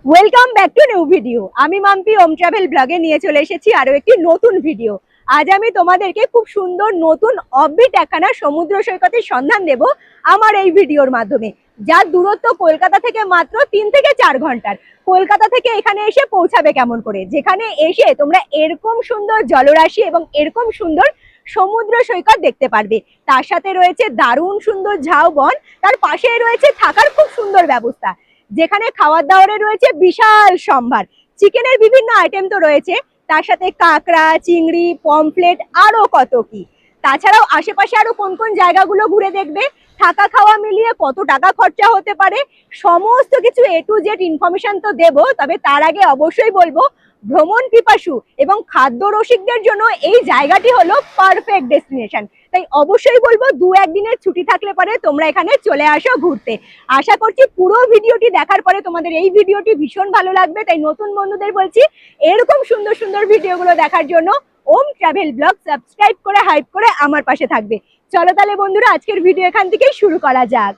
Welcome back to new video. আমি মাম্পি ওম travel ব্লগে নিয়ে চলে এসেছি আরো একটি নতুন ভিডিও। আজ আমি তোমাদেরকে খুব সুন্দর নতুন অফবিট একখানা সমুদ্র সৈকতের সন্ধান দেব আমার এই ভিডিওর মাধ্যমে, যার দূরত্ব কলকাতা থেকে মাত্র 3 থেকে 4 ঘন্টার। কলকাতা থেকে এখানে এসে পৌঁছাবে কেমন করে, যেখানে এসে তোমরা এরকম সুন্দর জলরাশি এবং এরকম সুন্দর সমুদ্র সৈকত দেখতে পারবে। তার সাথে রয়েছে দারুণ সুন্দর ঝাউবন, তার পাশে রয়েছে থাকার খুব সুন্দর ব্যবস্থা, যেখানে খাওয়ার দাওয়ারে রয়েছে বিশাল সম্ভার। চিকেনের বিভিন্ন আইটেম তো রয়েছে, তার সাথে কাঁকড়া, চিংড়ি, পমফ্লেট, আরো কত কি। তাছাড়াও আশেপাশে আরো কোন কোন জায়গাগুলো ঘুরে দেখবে, থাকা খাওয়া মিলিয়ে কত টাকা খরচা হতে পারে, সমস্ত কিছু এ টু জেড ইনফরমেশন তো দেবো। তবে তার আগে অবশ্যই বলবো, ভ্রমণ পিপাসু এবং খাদ্য রসিকদের জন্য এই জায়গাটি হলো পারফেক্ট ডেস্টিনেশন। তাই অবশ্যই বলবো 2-1 দিনের ছুটি থাকলে পরে তোমরা এখানে চলে আসো ঘুরতে। আশা করছি পুরো ভিডিওটি দেখার পরে তোমাদের এই ভিডিওটি ভীষণ ভালো লাগবে। তাই নতুন বন্ধুদের বলছি, এরকম সুন্দর সুন্দর ভিডিওগুলো দেখার জন্য ওম ট্রাভেল ব্লগ সাবস্ক্রাইব করে হাইপ করে আমার পাশে থাকবে। চলো তাহলে বন্ধুরা, আজকের ভিডিও এখান থেকেই শুরু করা যাক।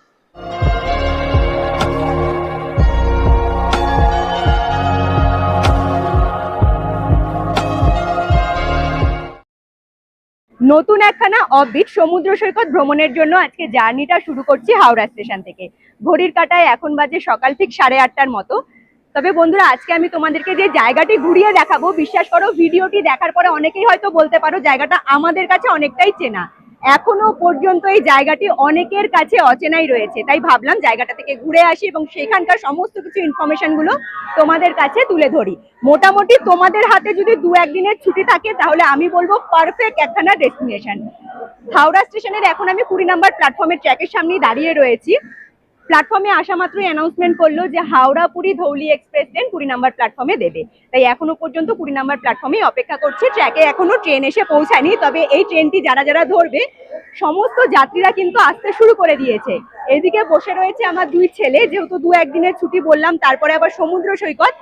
নতুন একখানা অফবিট সমুদ্র সৈকত ভ্রমণের জন্য আজকে জার্নিটা শুরু করছি হাওড়া স্টেশন থেকে। ঘড়ির কাঁটায় এখন বাজে সকাল ঠিক 8:30টার মতো। তবে বন্ধুরা, আজকে আমি তোমাদেরকে যে জায়গাটি ঘুরিয়ে দেখাবো, বিশ্বাস করো ভিডিওটি দেখার পরে অনেকেই হয়তো বলতে পারো জায়গাটা আমাদের কাছে অনেকটাই চেনা। এখনো পর্যন্ত এই জায়গাটি অনেকের কাছে অচেনাই রয়েছে। তাই ভাবলাম জায়গাটা থেকে ঘুরে আসি এবং সেখানকার সমস্ত কিছু ইনফরমেশন গুলো তোমাদের কাছে তুলে ধরি। মোটামুটি তোমাদের হাতে যদি 2-1 দিনের ছুটি থাকে তাহলে আমি বলবো পারফেক্ট একখানা ডেস্টিনেশন। হাওড়া স্টেশনের এখন আমি 20 নম্বর প্ল্যাটফর্মের ট্র্যাকের সামনে দাঁড়িয়ে রয়েছি। প্ল্যাটফর্মে আসা মাত্রই অ্যানাউন্সমেন্ট করলো যে হাওড়া পুরী ধৌলি এক্সপ্রেস ট্রেন 20 নম্বর প্ল্যাটফর্মে দেবে। তাই এখনো পর্যন্ত 20 নম্বর প্ল্যাটফর্মে অপেক্ষা করছে। ট্র্যাকে এখনো ট্রেন এসে পৌঁছায়নি, তবে এই ট্রেনটি যারা যারা ধরবে সমস্ত যাত্রীরা কিন্তু আসতে শুরু করে দিয়েছে। এদিকে বসে রয়েছে আমার 2 ছেলে, যেহেতু 2-1 দিনের ছুটি বললাম, তারপরে আবার সমুদ্র সৈকত,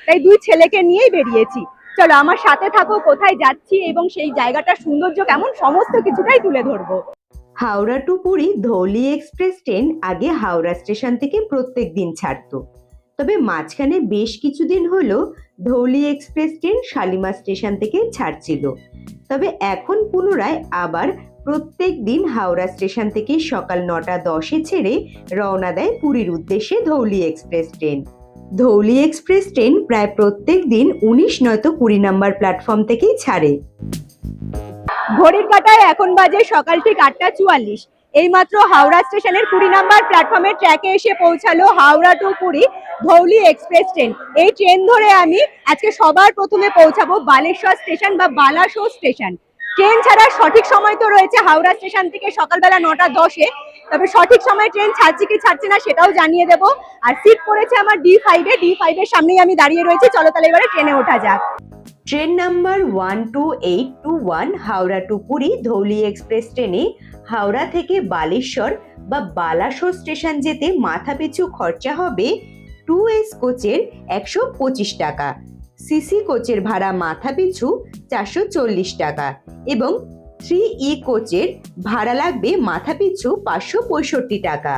তাই 2 ছেলেকে নিয়েই বেরিয়েছি। চলো আমার সাথে থাকো, কোথায় যাচ্ছি এবং সেই জায়গাটার সৌন্দর্য কেমন সমস্ত কিছুটাই তুলে ধরবো। Howrah to Puri Dhauli express train আগে হাওড়া স্টেশন থেকে প্রত্যেক দিন ছাড়তো, তবে মাঝখানে বেশ কিছুদিন হলো Dhauli express train Shalimar station থেকে ছাড়ছিল। তবে এখন পুনরায় আবার প্রত্যেক দিন হাওড়া স্টেশন থেকে সকাল 9:10-এ ছেড়ে রওনা দেয় পুরীর উদ্দেশ্যে Dhauli express train. Dhauli express train প্রায় প্রত্যেক দিন 19 নয়তো 20 নম্বর প্ল্যাটফর্ম থেকেই ছাড়ে। ঘড়ির কাঁটায় এখন বাজে সকাল ঠিক 8:44। এইমাত্র হাওড়া স্টেশনের 20 নম্বর প্ল্যাটফর্মের ট্র্যাকে এসে পৌঁছালো Howrah to Puri Dhauli express train. এই ট্রেন ধরে আমি আজকে সবার প্রথমে পৌঁছাবো বালেশ্বর স্টেশন বা বালাসো স্টেশন। ট্রেন ছাড়ার সঠিক সময় তো রয়েছে হাওড়া স্টেশন থেকে সকালবেলা 9:10-এ, তবে সঠিক সময় ট্রেন ছাড়ছে কি ছাড়ছে না সেটাও জানিয়ে দেবো। আর সিট পড়েছে আমার D5-এ, D5-এর সামনেই আমি দাঁড়িয়ে রয়েছি। চলো তাহলে এবারে ট্রেনে ওঠা যাক। Train number 12821 Howrah to Puri Dhauli express ট্রেনে হাওড়া থেকে বালেশ্বর বা বালাসো স্টেশন যেতে মাথাপিছু খরচা হবে 2S কোচের 125 টাকা, সিসি কোচের ভাড়া মাথাপিছু 440 টাকা এবং 3E কোচের ভাড়া লাগবে মাথাপিছু 565 টাকা।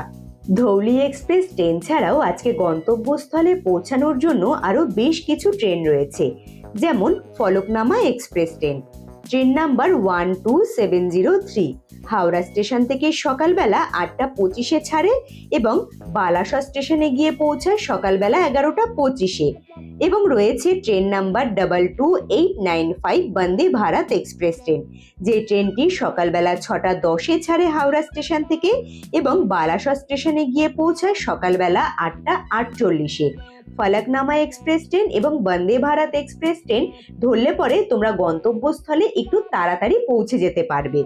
ধৌলি এক্সপ্রেস ট্রেন ছাড়াও আজকে গন্তব্যস্থলে পৌঁছানোর জন্য আরো বেশ কিছু ট্রেন রয়েছে, যেমন Falaknuma express train. Train number 12703 Howrah station থেকে সকালবেলা 8:25-এ ছাড়ে এবং বালাসা স্টেশনে গিয়ে পৌঁছায় সকালবেলা 11:25-এ। এবং রয়েছে train number 22895 Vande Bharat express train, যে ট্রেনটি সকালবেলা 6:10-এ ছাড়ে হাওড়া স্টেশন থেকে এবং বালাসা স্টেশনে গিয়ে পৌঁছায় সকালবেলা 8:48-এ। ফলকনামা এক্সপ্রেস ট্রেন এবং বন্দে ভারত এক্সপ্রেস ট্রেন ধরলে পরে তোমরা গন্তব্যস্থলে একটু তাড়াতাড়ি পৌঁছে যেতে পারবে।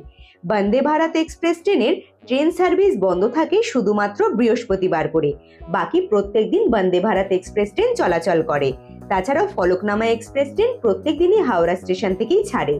বন্দে ভারত এক্সপ্রেস ট্রেনের ট্রেন সার্ভিস বন্ধ থাকে শুধুমাত্র বৃহস্পতিবার করে, বাকি প্রত্যেক দিন বন্দে ভারত এক্সপ্রেস ট্রেন চলাচল করে। তাছাড়াও ফলকনামা এক্সপ্রেস ট্রেন প্রত্যেক দিনই হাওড়া স্টেশন থেকেই ছাড়ে।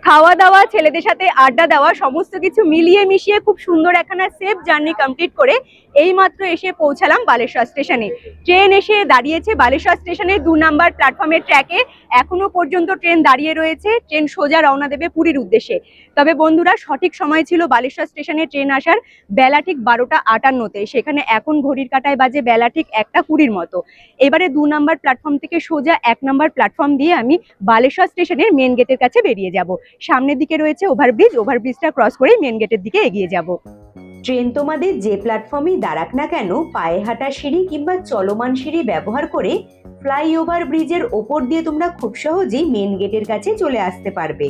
খাওয়া দাওয়া, ছেলেদের সাথে আড্ডা দেওয়া, সমস্ত কিছু মিলিয়ে মিশিয়ে খুব সুন্দর একখানা সেফ জার্নি কমপ্লিট করে এই মাত্র এসে পৌঁছালাম বালেশ্বর স্টেশনে। ট্রেন এসে দাঁড়িয়েছে বালেশ্বর স্টেশনে 2 নাম্বার প্ল্যাটফর্মের ট্র্যাকে। এখনো পর্যন্ত ট্রেন দাঁড়িয়ে রয়েছে, ট্রেন সোজা রওনা দেবে পুরীর উদ্দেশ্যে। তবে বন্ধুরা, সঠিক সময় ছিল বালেশ্বর স্টেশনে ট্রেন আসার বেলা ঠিক 12টা 58-তে, সেখানে এখন ঘড়ির কাঁটায় বাজে বেলা ঠিক 1টা 20-র মতো। এবারে 2 নাম্বার প্ল্যাটফর্ম থেকে সোজা 1 নাম্বার প্ল্যাটফর্ম দিয়ে আমি বালেশ্বর স্টেশনের মেন গেটের কাছে বেরিয়ে যাব। সামনের দিকে রয়েছে ওভারব্রিজ, ওভারব্রিজটা ক্রস করে মেন গেটের দিকে এগিয়ে যাব। ট্রেন তোমাদের যে প্ল্যাটফর্মেই দাঁড়াক না কেন, পায়ে হাঁটা সিঁড়ি কিংবা চলমান সিঁড়ি ব্যবহার করে ফ্লাইওভার ব্রিজের ওপর দিয়ে তোমরা খুব সহজেই মেন গেটের কাছে চলে আসতে পারবে।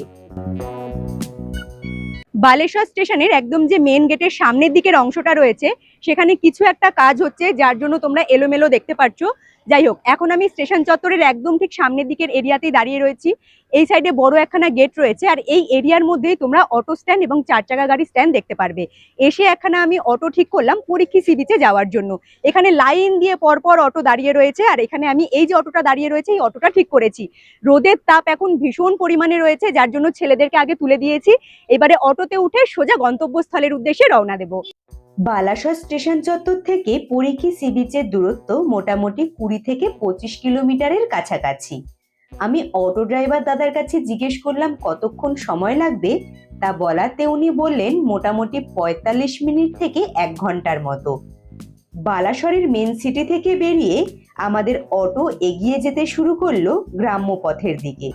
বালেশ্বর স্টেশনের একদম যে মেন গেটের সামনের দিকের অংশটা রয়েছে, সেখানে কিছু একটা কাজ হচ্ছে, যার জন্য তোমরা এলোমেলো দেখতে পাচ্ছ। যাই হোক, এখন আমি স্টেশন চত্বরের একদম ঠিক সামনের দিকের এরিয়াতেই দাঁড়িয়ে রয়েছি। এই সাইডে বড় একখানা গেট রয়েছে, আর এই এরিয়ার মধ্যেই তোমরা অটো স্ট্যান্ড এবং 4 চাকা গাড়ি স্ট্যান্ড দেখতে পারবে। এসে একখানা আমি অটো ঠিক করলাম পরীক্ষী সি বিচে যাওয়ার জন্য। এখানে লাইন দিয়ে পরপর অটো দাঁড়িয়ে রয়েছে, আর এখানে আমি এই যে অটোটা দাঁড়িয়ে রয়েছে, এই অটোটা ঠিক করেছি। রোদের তাপ এখন ভীষণ পরিমাণে রয়েছে, যার জন্য ছেলেদেরকে আগে তুলে দিয়েছি। এবারে অটোতে উঠে সোজা গন্তব্যস্থলের উদ্দেশ্যে রওনা দেব। বালাসর স্টেশন চত্বর থেকে পুরীকি সি বিচের দূরত্ব মোটামুটি 20 থেকে 25 কিলোমিটারের কাছাকাছি। আমি অটো ড্রাইভার দাদার কাছে জিজ্ঞেস করলাম কতক্ষণ সময় লাগবে, তা বলাতে উনি বললেন মোটামুটি 45 মিনিট থেকে 1 ঘন্টার মতো। বালাসরের মেন সিটি থেকে বেরিয়ে আমাদের অটো এগিয়ে যেতে শুরু করলো গ্রাম্য পথের দিকে।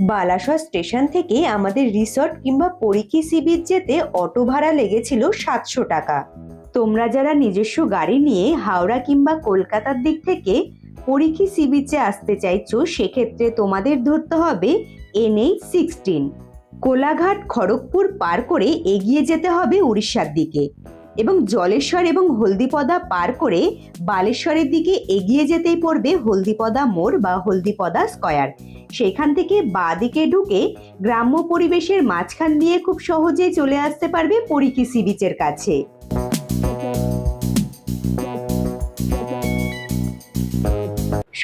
বালাসর স্টেশন থেকে আমাদের রিসর্ট কিংবা পরীক্ষী সি বিচ যেতে অটো ভাড়া লেগেছিল 700 টাকা। তোমরা যারা নিজস্ব গাড়ি নিয়ে হাওড়া কিংবা কলকাতার দিক থেকে পরীক্ষী সি বিচে আসতে চাইছো, সেক্ষেত্রে তোমাদের ধরতে হবে NH-16। কোলাঘাট খড়গপুর পার করে এগিয়ে যেতে হবে উড়িষ্যার দিকে, এবং জলেশ্বর এবং হলদিপদা পার করে বালেশ্বরের দিকে এগিয়ে যেতেই পড়বে হলদিপদা মোড় বা হলদিপদা স্কয়ার। সেখান থেকে বাঁ দিকে ঢুকে গ্রাম্য পরিবেশের মাঝখান দিয়ে খুব সহজেই চলে আসতে পারবে পরীক্ষী সি বিচের কাছে।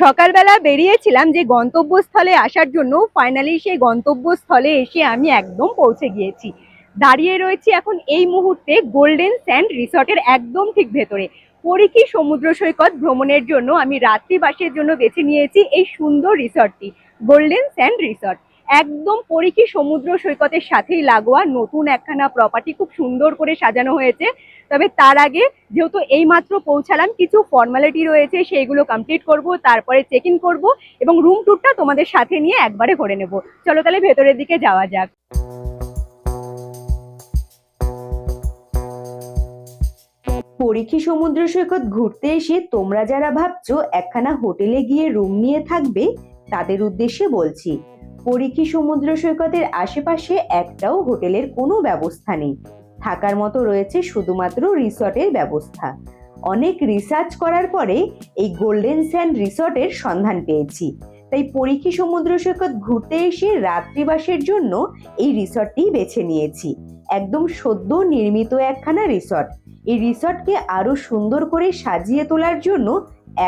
সকালবেলা বেরিয়েছিলাম যে গন্তব্যস্থলে আসার জন্য, ফাইনালি সেই গন্তব্যস্থলে এসে আমি একদম পৌঁছে গিয়েছি। দাঁড়িয়ে রয়েছি এখন এই মুহূর্তে গোল্ডেন স্যান্ড রিসর্টের একদম ঠিক ভেতরে। পরীক্ষী সমুদ্র সৈকত ভ্রমণের জন্য আমি রাত্রিবাসের জন্য বেছে নিয়েছি এই সুন্দর রিসর্টটি, গোল্ডেন স্যান্ড রিসর্ট। একদম পরীক্ষী সমুদ্র সৈকতের সাথেই লাগোয়া নতুন একখানা প্রপার্টি, খুব সুন্দর করে সাজানো হয়েছে। তবে তার আগে যেহেতু এইমাত্র পৌঁছালাম, কিছু ফর্মালিটি রয়েছে, সেইগুলো কমপ্লিট করব, তারপরে চেক ইন করবো এবং রুম ট্যুরটা তোমাদের সাথে নিয়ে একবারে করে নেব। চলো তাহলে ভেতরের দিকে যাওয়া যাক। পরীক্ষী সমুদ্র সৈকত ঘুরতে এসে তোমরা যারা ভাবছো একখানা হোটেলে গিয়ে রুম নিয়ে থাকবে, তাদের উদ্দেশ্যে বলছি, পরীক্ষী সমুদ্র সৈকতের আশেপাশে একটাও হোটেলের কোনো ব্যবস্থা নেই। থাকার মতো রয়েছে শুধুমাত্র রিসর্টের ব্যবস্থা। অনেক রিসার্চ করার পরে এই গোল্ডেন স্যান্ড রিসর্টের সন্ধান পেয়েছি, তাই পরীক্ষী সমুদ্র সৈকত ঘুরতে এসে রাত্রিবাসের জন্য এই রিসর্টটি বেছে নিয়েছি। একদম সদ্য নির্মিত একখানা রিসর্ট। এই রিসর্টকে আরো সুন্দর করে সাজিয়ে তোলার জন্য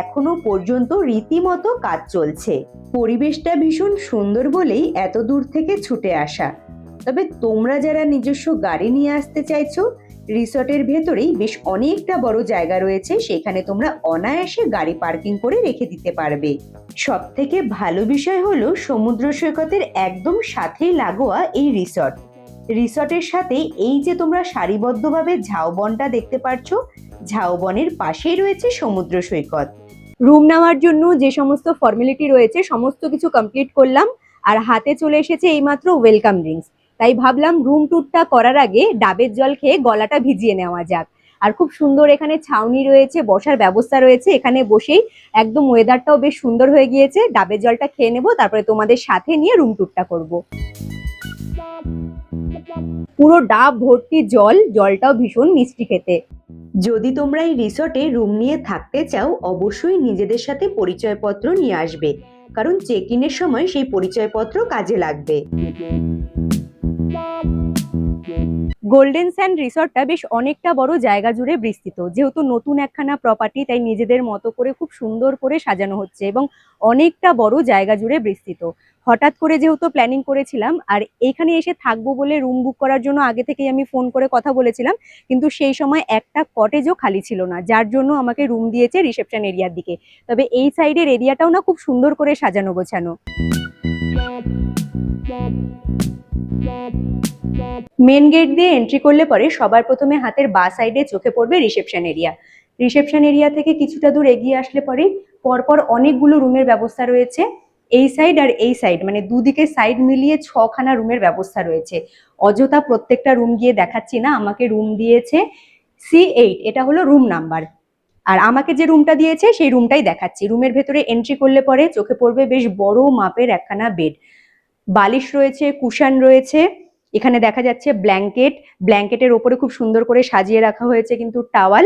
এখনো পর্যন্ত রীতিমতো কাজ চলছে। পরিবেশটা ভীষণ সুন্দর বলেই এত দূর থেকে ছুটে আসা। তবে তোমরা যারা নিজস্ব গাড়ি নিয়ে আসতে চাইছো, রিসর্টের ভেতরেই বেশ অনেকটা বড় জায়গা রয়েছে, সেখানে তোমরা অনায়াসে গাড়ি পার্কিং করে রেখে দিতে পারবে। সব থেকে ভালো বিষয় হলো সমুদ্র সৈকতের একদম সাথেই লাগোয়া এই রিসর্ট। রিসর্টের সাথে এই যে তোমরা সারিবদ্ধভাবে ঝাউবনটা দেখতে পাচ্ছ, ঝাউবনের পাশেই রয়েছে সমুদ্র সৈকত। রুম নেওয়ার জন্য যে সমস্ত ফর্মালিটি রয়েছে সমস্ত কিছু কমপ্লিট করলাম, আর হাতে চলে এসেছে এইমাত্র ওয়েলকাম ড্রিঙ্কস। তাই ভাবলাম রুম ট্যুরটা করার আগে ডাবের জল খেয়ে গলাটা ভিজিয়ে নেওয়া যাক। আর খুব সুন্দর এখানে ছাউনি রয়েছে, বসার ব্যবস্থা রয়েছে, এখানে বসেই একদম ওয়েদারটাও বেশ সুন্দর হয়ে গিয়েছে। ডাবের জলটা খেয়ে নেবো, তারপরে তোমাদের সাথে নিয়ে রুম ট্যুরটা করব। পুরো ডাব ভর্তি জল, জলটাও ভীষণ মিষ্টি খেতে। যদি তোমরা এই রিসর্টে রুম নিয়ে থাকতে চাও, অবশ্যই নিজেদের সাথে পরিচয়পত্র নিয়ে আসবে, কারণ চেক ইনের সময় সেই পরিচয়পত্র কাজে লাগবে। গোল্ডেন স্যান্ড রিসর্টটা বেশ অনেকটা বড় জায়গা জুড়ে বিস্তৃত। যেহেতু নতুন একখানা প্রপার্টি, তাই নিজেদের মতো করে খুব সুন্দর করে সাজানো হচ্ছে এবং অনেকটা বড় জায়গা জুড়ে বিস্তৃত। হঠাৎ করে যেহেতু প্ল্যানিং করেছিলাম, আর এখানে এসে থাকবো বলে রুম বুক করার জন্য আগে থেকেই আমি ফোন করে কথা বলেছিলাম, কিন্তু সেই সময় একটা কটেজও খালি ছিল না, যার জন্য আমাকে রুম দিয়েছে রিসেপশন এরিয়ার দিকে। তবে এই সাইডের এরিয়াটাও না খুব সুন্দর করে সাজানো গোছানো। মেন গেট দিয়ে এন্ট্রি করলে পরে সবার প্রথমে হাতের বাঁ সাইডে চোখে পড়বে রিসেপশন এরিয়া। রিসেপশন এরিয়া থেকে কিছুটা দূর এগিয়ে আসলে পরে পরপর অনেকগুলো রুমের ব্যবস্থা রয়েছে। এই সাইড আর এই সাইড মানে দুদিকে সাইড মিলিয়ে 6খানা রুমের ব্যবস্থা রয়েছে। অযথা প্রত্যেকটা রুম গিয়ে দেখাচ্ছি না, আমাকে রুম দিয়েছে C8, এটা হলো রুম নাম্বার। আর আমাকে যে রুমটা দিয়েছে সেই রুমটাই দেখাচ্ছি। রুমের ভেতরে এন্ট্রি করলে পরে চোখে পড়বে বেশ বড় মাপের একখানা বেড, বালিশ রয়েছে, কুশন রয়েছে, এখানে দেখা যাচ্ছে ব্ল্যাঙ্কেট, ব্ল্যাঙ্কেটের ওপরে খুব সুন্দর করে সাজিয়ে রাখা হয়েছে কিন্তু টাওয়াল,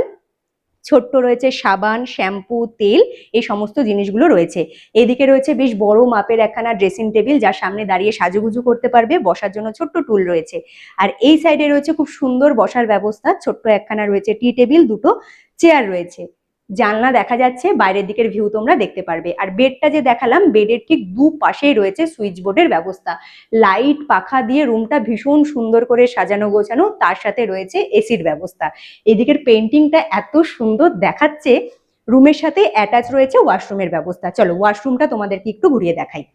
ছোট্ট রয়েছে সাবান, শ্যাম্পু, তেল, এই সমস্ত জিনিসগুলো রয়েছে। এদিকে রয়েছে বেশ বড় মাপের একখানা ড্রেসিং টেবিল, যার সামনে দাঁড়িয়ে সাজুগুজু করতে পারবে, বসার জন্য ছোট্ট টুল রয়েছে। আর এই সাইডে রয়েছে খুব সুন্দর বসার ব্যবস্থা, ছোট্ট একখানা রয়েছে টি টেবিল, দুটো চেয়ার রয়েছে। জানলা দেখা যাচ্ছে, বাইরের দিকের ভিউ তোমরা দেখতে পারবে। আর বেডটা যে দেখালাম, বেডের ঠিক দুপাশেই রয়েছে সুইচ বোর্ডের ব্যবস্থা। লাইট পাখা দিয়ে রুমটা ভীষণ সুন্দর করে সাজানো গোছানো, তার সাথে রয়েছে এসির ব্যবস্থা। এদিকের পেন্টিংটা এত সুন্দর দেখাচ্ছে। রুমের সাথে অ্যাটাচ রয়েছে ওয়াশরুমের ব্যবস্থা। চলো ওয়াশরুমটা তোমাদেরকে একটু ঘুরিয়ে দেখাই।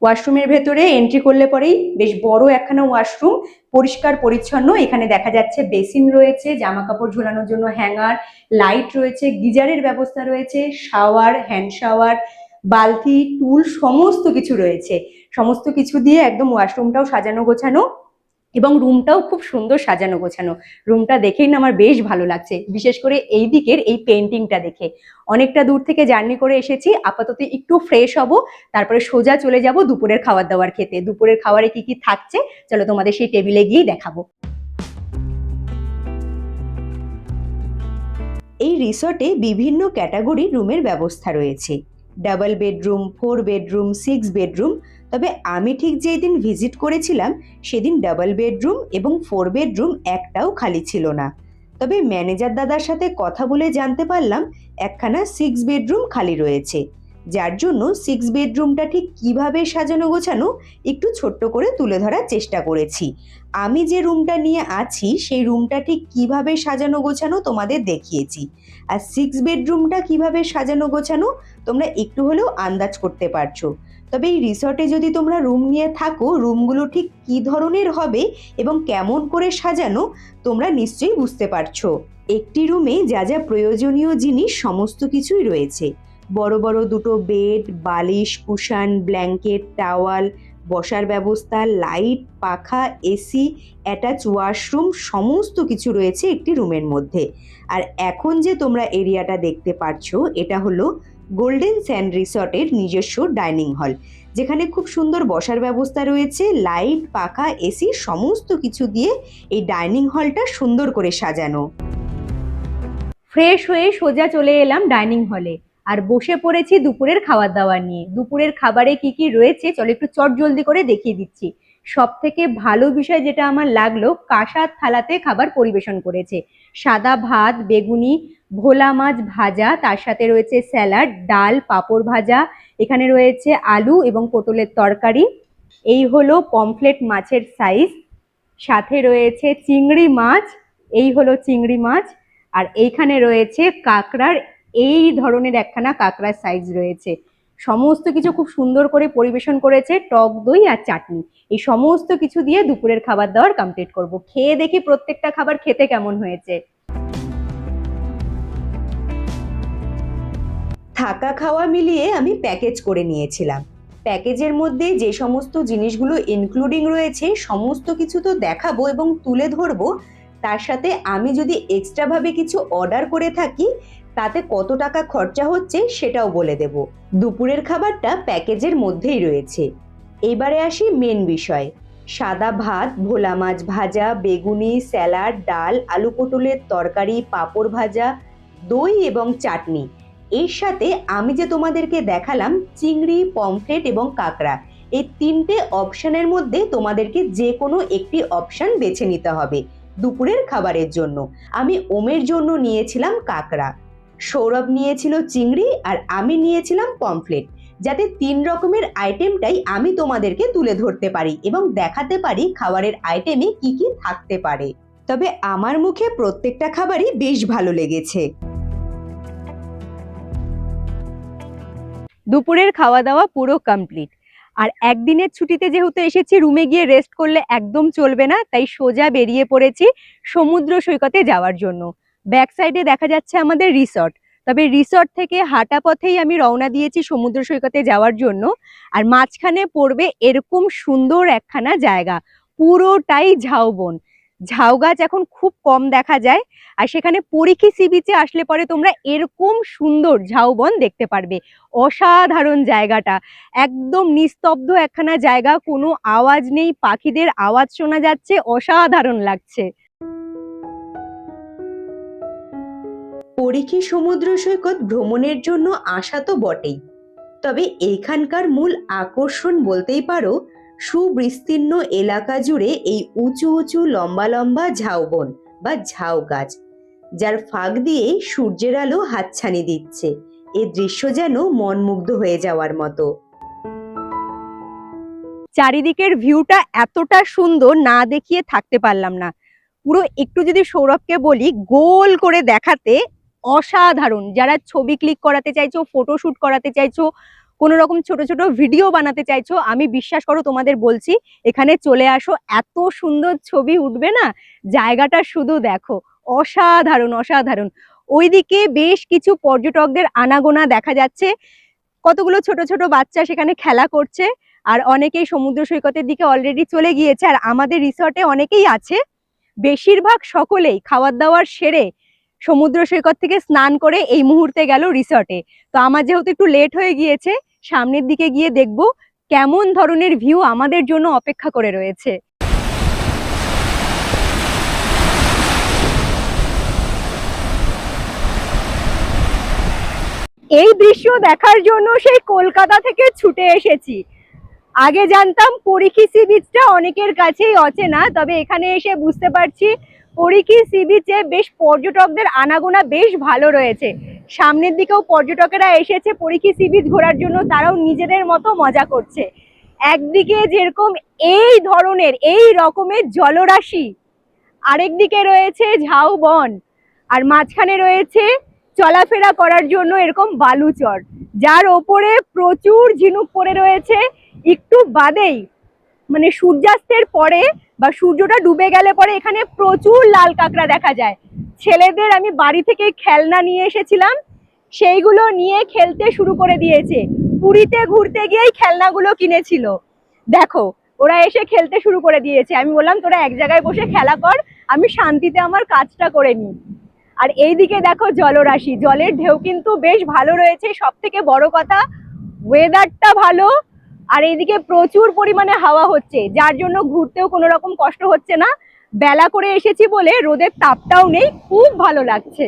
ওয়াশরুমের ভেতরে এন্ট্রি করলে পরেই বেশ বড় একখানা ওয়াশরুম, পরিষ্কার পরিচ্ছন্ন। এখানে দেখা যাচ্ছে বেসিন রয়েছে, জামা কাপড় ঝোলানোর জন্য হ্যাঙ্গার, লাইট রয়েছে, গিজারের ব্যবস্থা রয়েছে, শাওয়ার, হ্যান্ড শাওয়ার, বালতি, টুল, সমস্ত কিছু রয়েছে। সমস্ত কিছু দিয়ে একদম ওয়াশরুমটাও সাজানো গোছানো এবং রুমটাও খুব সুন্দর সাজানো গোছানো। রুমটা দেখেই না আমার বেশ ভালো লাগছে, বিশেষ করে এই দিকের এই পেন্টিংটা দেখে। অনেকটা দূর থেকে জার্নি করে এসেছি, আপাতত একটু ফ্রেশ হব, তারপরে সোজা চলে যাব দুপুরের খাবার দাবার খেতে। দুপুরের খাবারে কি কি থাকছে চলো তোমাদের সেই টেবিলে গিয়েই দেখাবো। এই রিসর্টে বিভিন্ন ক্যাটাগরির রুমের ব্যবস্থা রয়েছে। Double bedroom, 4 bedroom, 6 bedroom. তবে আমি ঠিক যেই দিন ভিজিট করেছিলাম সেদিন ডাবল বেডরুম এবং 4 বেডরুম একটাও খালি ছিল না। তবে ম্যানেজার দাদার সাথে কথা বলে জানতে পারলাম একখানা 6 বেডরুম খালি রয়েছে, যার জন্য 6 বেডরুমটা ঠিক কিভাবে সাজানো গোছানো একটু ছোট্ট করে তুলে ধরার চেষ্টা করেছি। আমি যে রুমটা নিয়ে আছি সেই রুমটা ঠিক কিভাবে সাজানো গোছানো তোমাদের দেখিয়েছি। আর 6 বেডরুমটা কিভাবে সাজানো গোছানো তোমরা একটু হলেও আন্দাজ করতে পারছো। তবে এই রিসর্টে যদি তোমরা রুম নিয়ে থাকো, রুমগুলো ঠিক কী ধরনের হবে এবং কেমন করে সাজানো তোমরা নিশ্চয়ই বুঝতে পারছো। একটি রুমে যা যা প্রয়োজনীয় জিনিস সমস্ত কিছুই রয়েছে। বড় বড় দুটো বেড, বালিশ, কুশন, ব্ল্যাঙ্কেট, টাওয়াল, বসার ব্যবস্থা, লাইট, পাখা, এসি, অ্যাটাচ ওয়াশরুম, সমস্ত কিছু রয়েছে একটি রুমের মধ্যে। আর এখন যে তোমরা এরিয়াটা দেখতে পাচ্ছো এটা হলো গোল্ডেন স্যান্ড রিসর্টের নিজস্ব ডাইনিং হল, যেখানে খুব সুন্দর বসার ব্যবস্থা রয়েছে, লাইট, পাখা, এসি সমস্ত কিছু দিয়ে এই ডাইনিং হলটা সুন্দর করে সাজানো। ফ্রেশ হয়ে সোজা চলে এলাম ডাইনিং হলে আর বসে পড়েছি দুপুরের খাবার দাবার নিয়ে। দুপুরের খাবারে কি কি রয়েছে চলো একটু চট জলদি করে দেখিয়ে দিচ্ছি। সব থেকে ভালো বিষয় যেটা আমার লাগলো, কাঁসার থালাতে খাবার পরিবেশন করেছে। সাদা ভাত, বেগুনি, ভোলা মাছ ভাজা, তার সাথে রয়েছে স্যালাড, ডাল, পাঁপড় ভাজা, এখানে রয়েছে আলু এবং পটলের তরকারি। এই হলো পমফ্লেট মাছের সাইজ, সাথে রয়েছে চিংড়ি মাছ, এই হলো চিংড়ি মাছ। আর এইখানে রয়েছে কাঁকড়ার, এই ধরনের একখানা কাঁকড়ার সাইজ রয়েছে। সমস্ত কিছু খুব সুন্দর করে পরিবেশন করেছে, টক দই আর চাটনি। এই সমস্ত কিছু দিয়ে দুপুরের খাবার দাবার কমপ্লিট করব। খেয়ে দেখি প্রত্যেকটা খাবার খেতে কেমন হয়েছে। থাকা খাওয়া মিলিয়ে আমি প্যাকেজ করে নিয়েছিলাম। প্যাকেজের মধ্যে যে সমস্ত জিনিসগুলো ইনক্লুডিং রয়েছে সমস্ত কিছু তো দেখাবো এবং তুলে ধরবো, তার সাথে আমি যদি এক্সট্রাভাবে কিছু অর্ডার করে থাকি তাতে কত টাকা খরচা হচ্ছে সেটাও বলে দেব। দুপুরের খাবারটা প্যাকেজের মধ্যেই রয়েছে। এবারে আসি মেন বিষয়। সাদা ভাত, ভোলা মাছ ভাজা, বেগুনি, স্যালাড, ডাল, আলু পটলের তরকারি, পাঁপড় ভাজা, দই এবং চাটনি। এর সাথে আমি যে তোমাদেরকে দেখালাম চিংড়ি, পমফ্রেট এবং কাঁকড়া, এই তিনটে অপশনের মধ্যে তোমাদেরকে যে কোনো একটি অপশন বেছে নিতে হবে দুপুরের খাবারের জন্য। আমি ওমের জন্য নিয়েছিলাম কাঁকড়া, সৌরভ নিয়েছিল চিংড়ি, আর আমি নিয়েছিলাম পমফ্লেট, যাতে 3 রকমের আইটেমটাই আমি তোমাদেরকে তুলে ধরতে পারি এবং দেখাতে পারি খাবারের আইটেমে কি কি থাকতে পারে। তবে আমার মুখে প্রত্যেকটা খাবারই বেশ ভালো লেগেছে। দুপুরের খাওয়া দাওয়া পুরো কমপ্লিট। আর একদিনের ছুটিতে যেহেতু এসেছি, রুমে গিয়ে রেস্ট করলে একদম চলবে না, তাই সোজা বেরিয়ে পড়েছি সমুদ্র সৈকতে যাওয়ার জন্য। ব্যাক সাইডে দেখা যাচ্ছে আমাদের রিসর্ট, তবে রিসর্ট থেকে হাঁটা পথেই আমি রওনা দিয়েছি সমুদ্র সৈকতে যাওয়ার জন্য। আর মাঝখানে পড়বে এরকম সুন্দর একখানা জায়গা, পুরোটাই ঝাউবন। ঝাউ গাছ এখন খুব কম দেখা যায়, আর সেখানে পরিখি সি বিচে আসলে পরে তোমরা এরকম সুন্দর ঝাউবন দেখতে পারবে। অসাধারণ জায়গাটা, একদম নিস্তব্ধ একখানা জায়গা, কোনো আওয়াজ নেই, পাখিদের আওয়াজ শোনা যাচ্ছে, অসাধারণ লাগছে। পরিখি সমুদ্র সৈকত ভ্রমণের জন্য আসা তো বটেই, তবে এইখানকার মূল আকর্ষণ বলতেই পারো সুবিস্তীর্ণ এলাকা জুড়ে এই উঁচু উঁচু লম্বা লম্বা ঝাউবন বা ঝাউ গাছ, যার ফাঁক দিয়ে সূর্যের আলো হাতছানি দিচ্ছে। এই দৃশ্য যেন মনমুগ্ধ হয়ে যাওয়ার মতো। চারিদিকের ভিউটা এতটা সুন্দর, না দেখিয়ে থাকতে পারলাম না। পুরো একটু যদি সৌরভকে বলি গোল করে দেখাতে, অসাধারণ। যারা ছবি ক্লিক করাতে চাইছো, ফটোশুট করাতে চাইছো, কোনো রকম ছোট ছোট ভিডিও বানাতে চাইছো, আমি বিশ্বাস করো তোমাদের বলছি এখানে চলে আসো, এত সুন্দর ছবি উঠবে না। জায়গাটা শুধু দেখো, অসাধারণ অসাধারণ। ওইদিকে বেশ কিছু পর্যটকদের আনাগোনা দেখা যাচ্ছে, কতগুলো ছোট ছোট বাচ্চা সেখানে খেলা করছে, আর অনেকেই সমুদ্র সৈকতের দিকে অলরেডি চলে গিয়েছে। আর আমাদের রিসর্টে অনেকেই আছে, বেশিরভাগ সকলেই খাবার দাবার সেরে সমুদ্র সৈকত থেকে স্নান করে এই মুহূর্তে গেল রিসর্টে। তো আমার যেহেতু একটু লেট হয়ে গিয়েছে, সামনের দিকে গিয়ে দেখবো কেমন ধরনের ভিউ আমাদের জন্য অপেক্ষা করে রয়েছে। এই দৃশ্য দেখার জন্য সেই কলকাতা থেকে ছুটে এসেছি। আগে জানতাম পরিখি সি বিচটা অনেকের কাছেই অচেনা, তবে এখানে এসে বুঝতে পারছি পরিখি সি বিচে বেশ পর্যটকদের আনাগোনা বেশ ভালো রয়েছে। সামনের দিকেও পর্যটকেরা এসেছে পরিখি সি বিচ ঘোরার জন্য, তারাও নিজেদের মতো মজা করছে। একদিকে যেরকম এই ধরনের এই রকমের জলরাশি, আরেকদিকে রয়েছে ঝাউবন, আর মাঝখানে রয়েছে চলাফেরা করার জন্য এরকম বালুচর, যার ওপরে প্রচুর ঝিনুক পড়ে রয়েছে। একটু বাদেই মানে সূর্যাস্তের পরে বা সূর্যটা ডুবে গেলে পরে এখানে প্রচুর লাল কাঁকড়া দেখা যায়। ছেলেদের আমি বাড়ি থেকে খেলনা নিয়ে এসেছিলাম, সেইগুলো নিয়ে খেলতে শুরু করে দিয়েছে। পুরীতে ঘুরতে গিয়েই খেলনাগুলো কিনেছিল, দেখো ওরা এসে খেলতে শুরু করে দিয়েছে। আমি বললাম তোরা এক জায়গায় বসে খেলা কর, আমি শান্তিতে আমার কাজটা করে নিই। আর এইদিকে দেখো জলরাশি, জলের ঢেউ কিন্তু বেশ ভালো রয়েছে। সব থেকে বড় কথা ওয়েদারটা ভালো, আর এইদিকে প্রচুর পরিমাণে হাওয়া হচ্ছে, যার জন্য ঘুরতেও কোনো রকম কষ্ট হচ্ছে না। বেলা করে এসেছি বলে রোদের তাপটাও নেই, খুব ভালো লাগছে।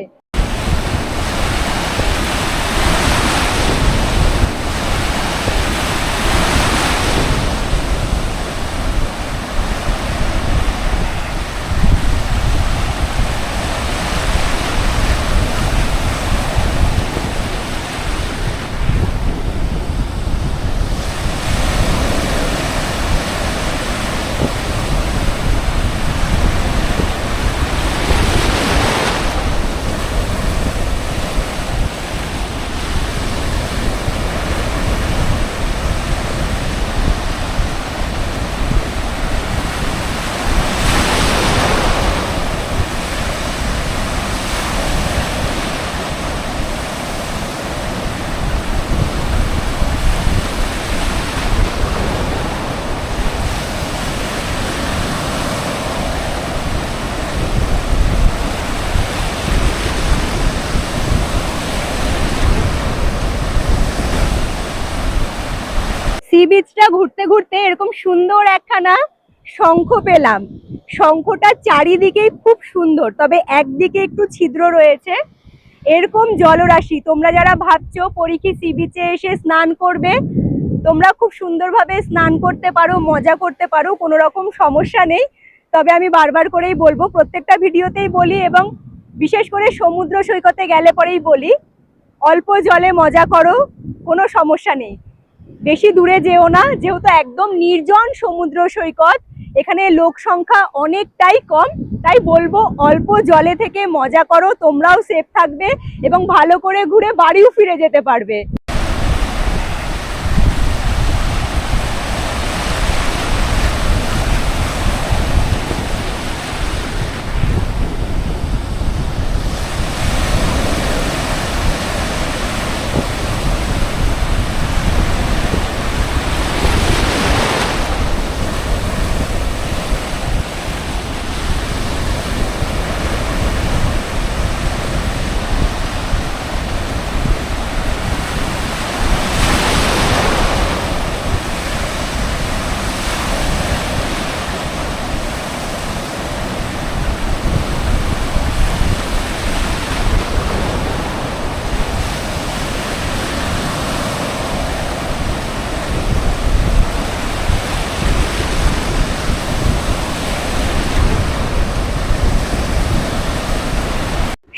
সি বিচটা ঘুরতে ঘুরতে এরকম সুন্দর একখানা শঙ্খ পেলাম। শঙ্খটা চারিদিকেই খুব সুন্দর, তবে একদিকে একটু ছিদ্র রয়েছে। এরকম জলরাশি তোমরা যারা ভাবছো পরিখি সি বিচে এসে স্নান করবে, তোমরা খুব সুন্দরভাবে স্নান করতে পারো, মজা করতে পারো, কোনো রকম সমস্যা নেই। তবে আমি বারবার করেই বলবো, প্রত্যেকটা ভিডিওতেই বলি এবং বিশেষ করে সমুদ্র সৈকতে গেলে পরেই বলি, অল্প জলে মজা করো, কোনো সমস্যা নেই। বেশি দূরে যেও না, যেহেতু একদম নির্জন সমুদ্র সৈকত, এখানে লোক সংখ্যা অনেকটাই কম, তাই বলবো অল্প জলে থেকে মজা করো, তোমরাও সেফ থাকবে এবং ভালো করে ঘুরে বাড়িও ফিরে যেতে পারবে।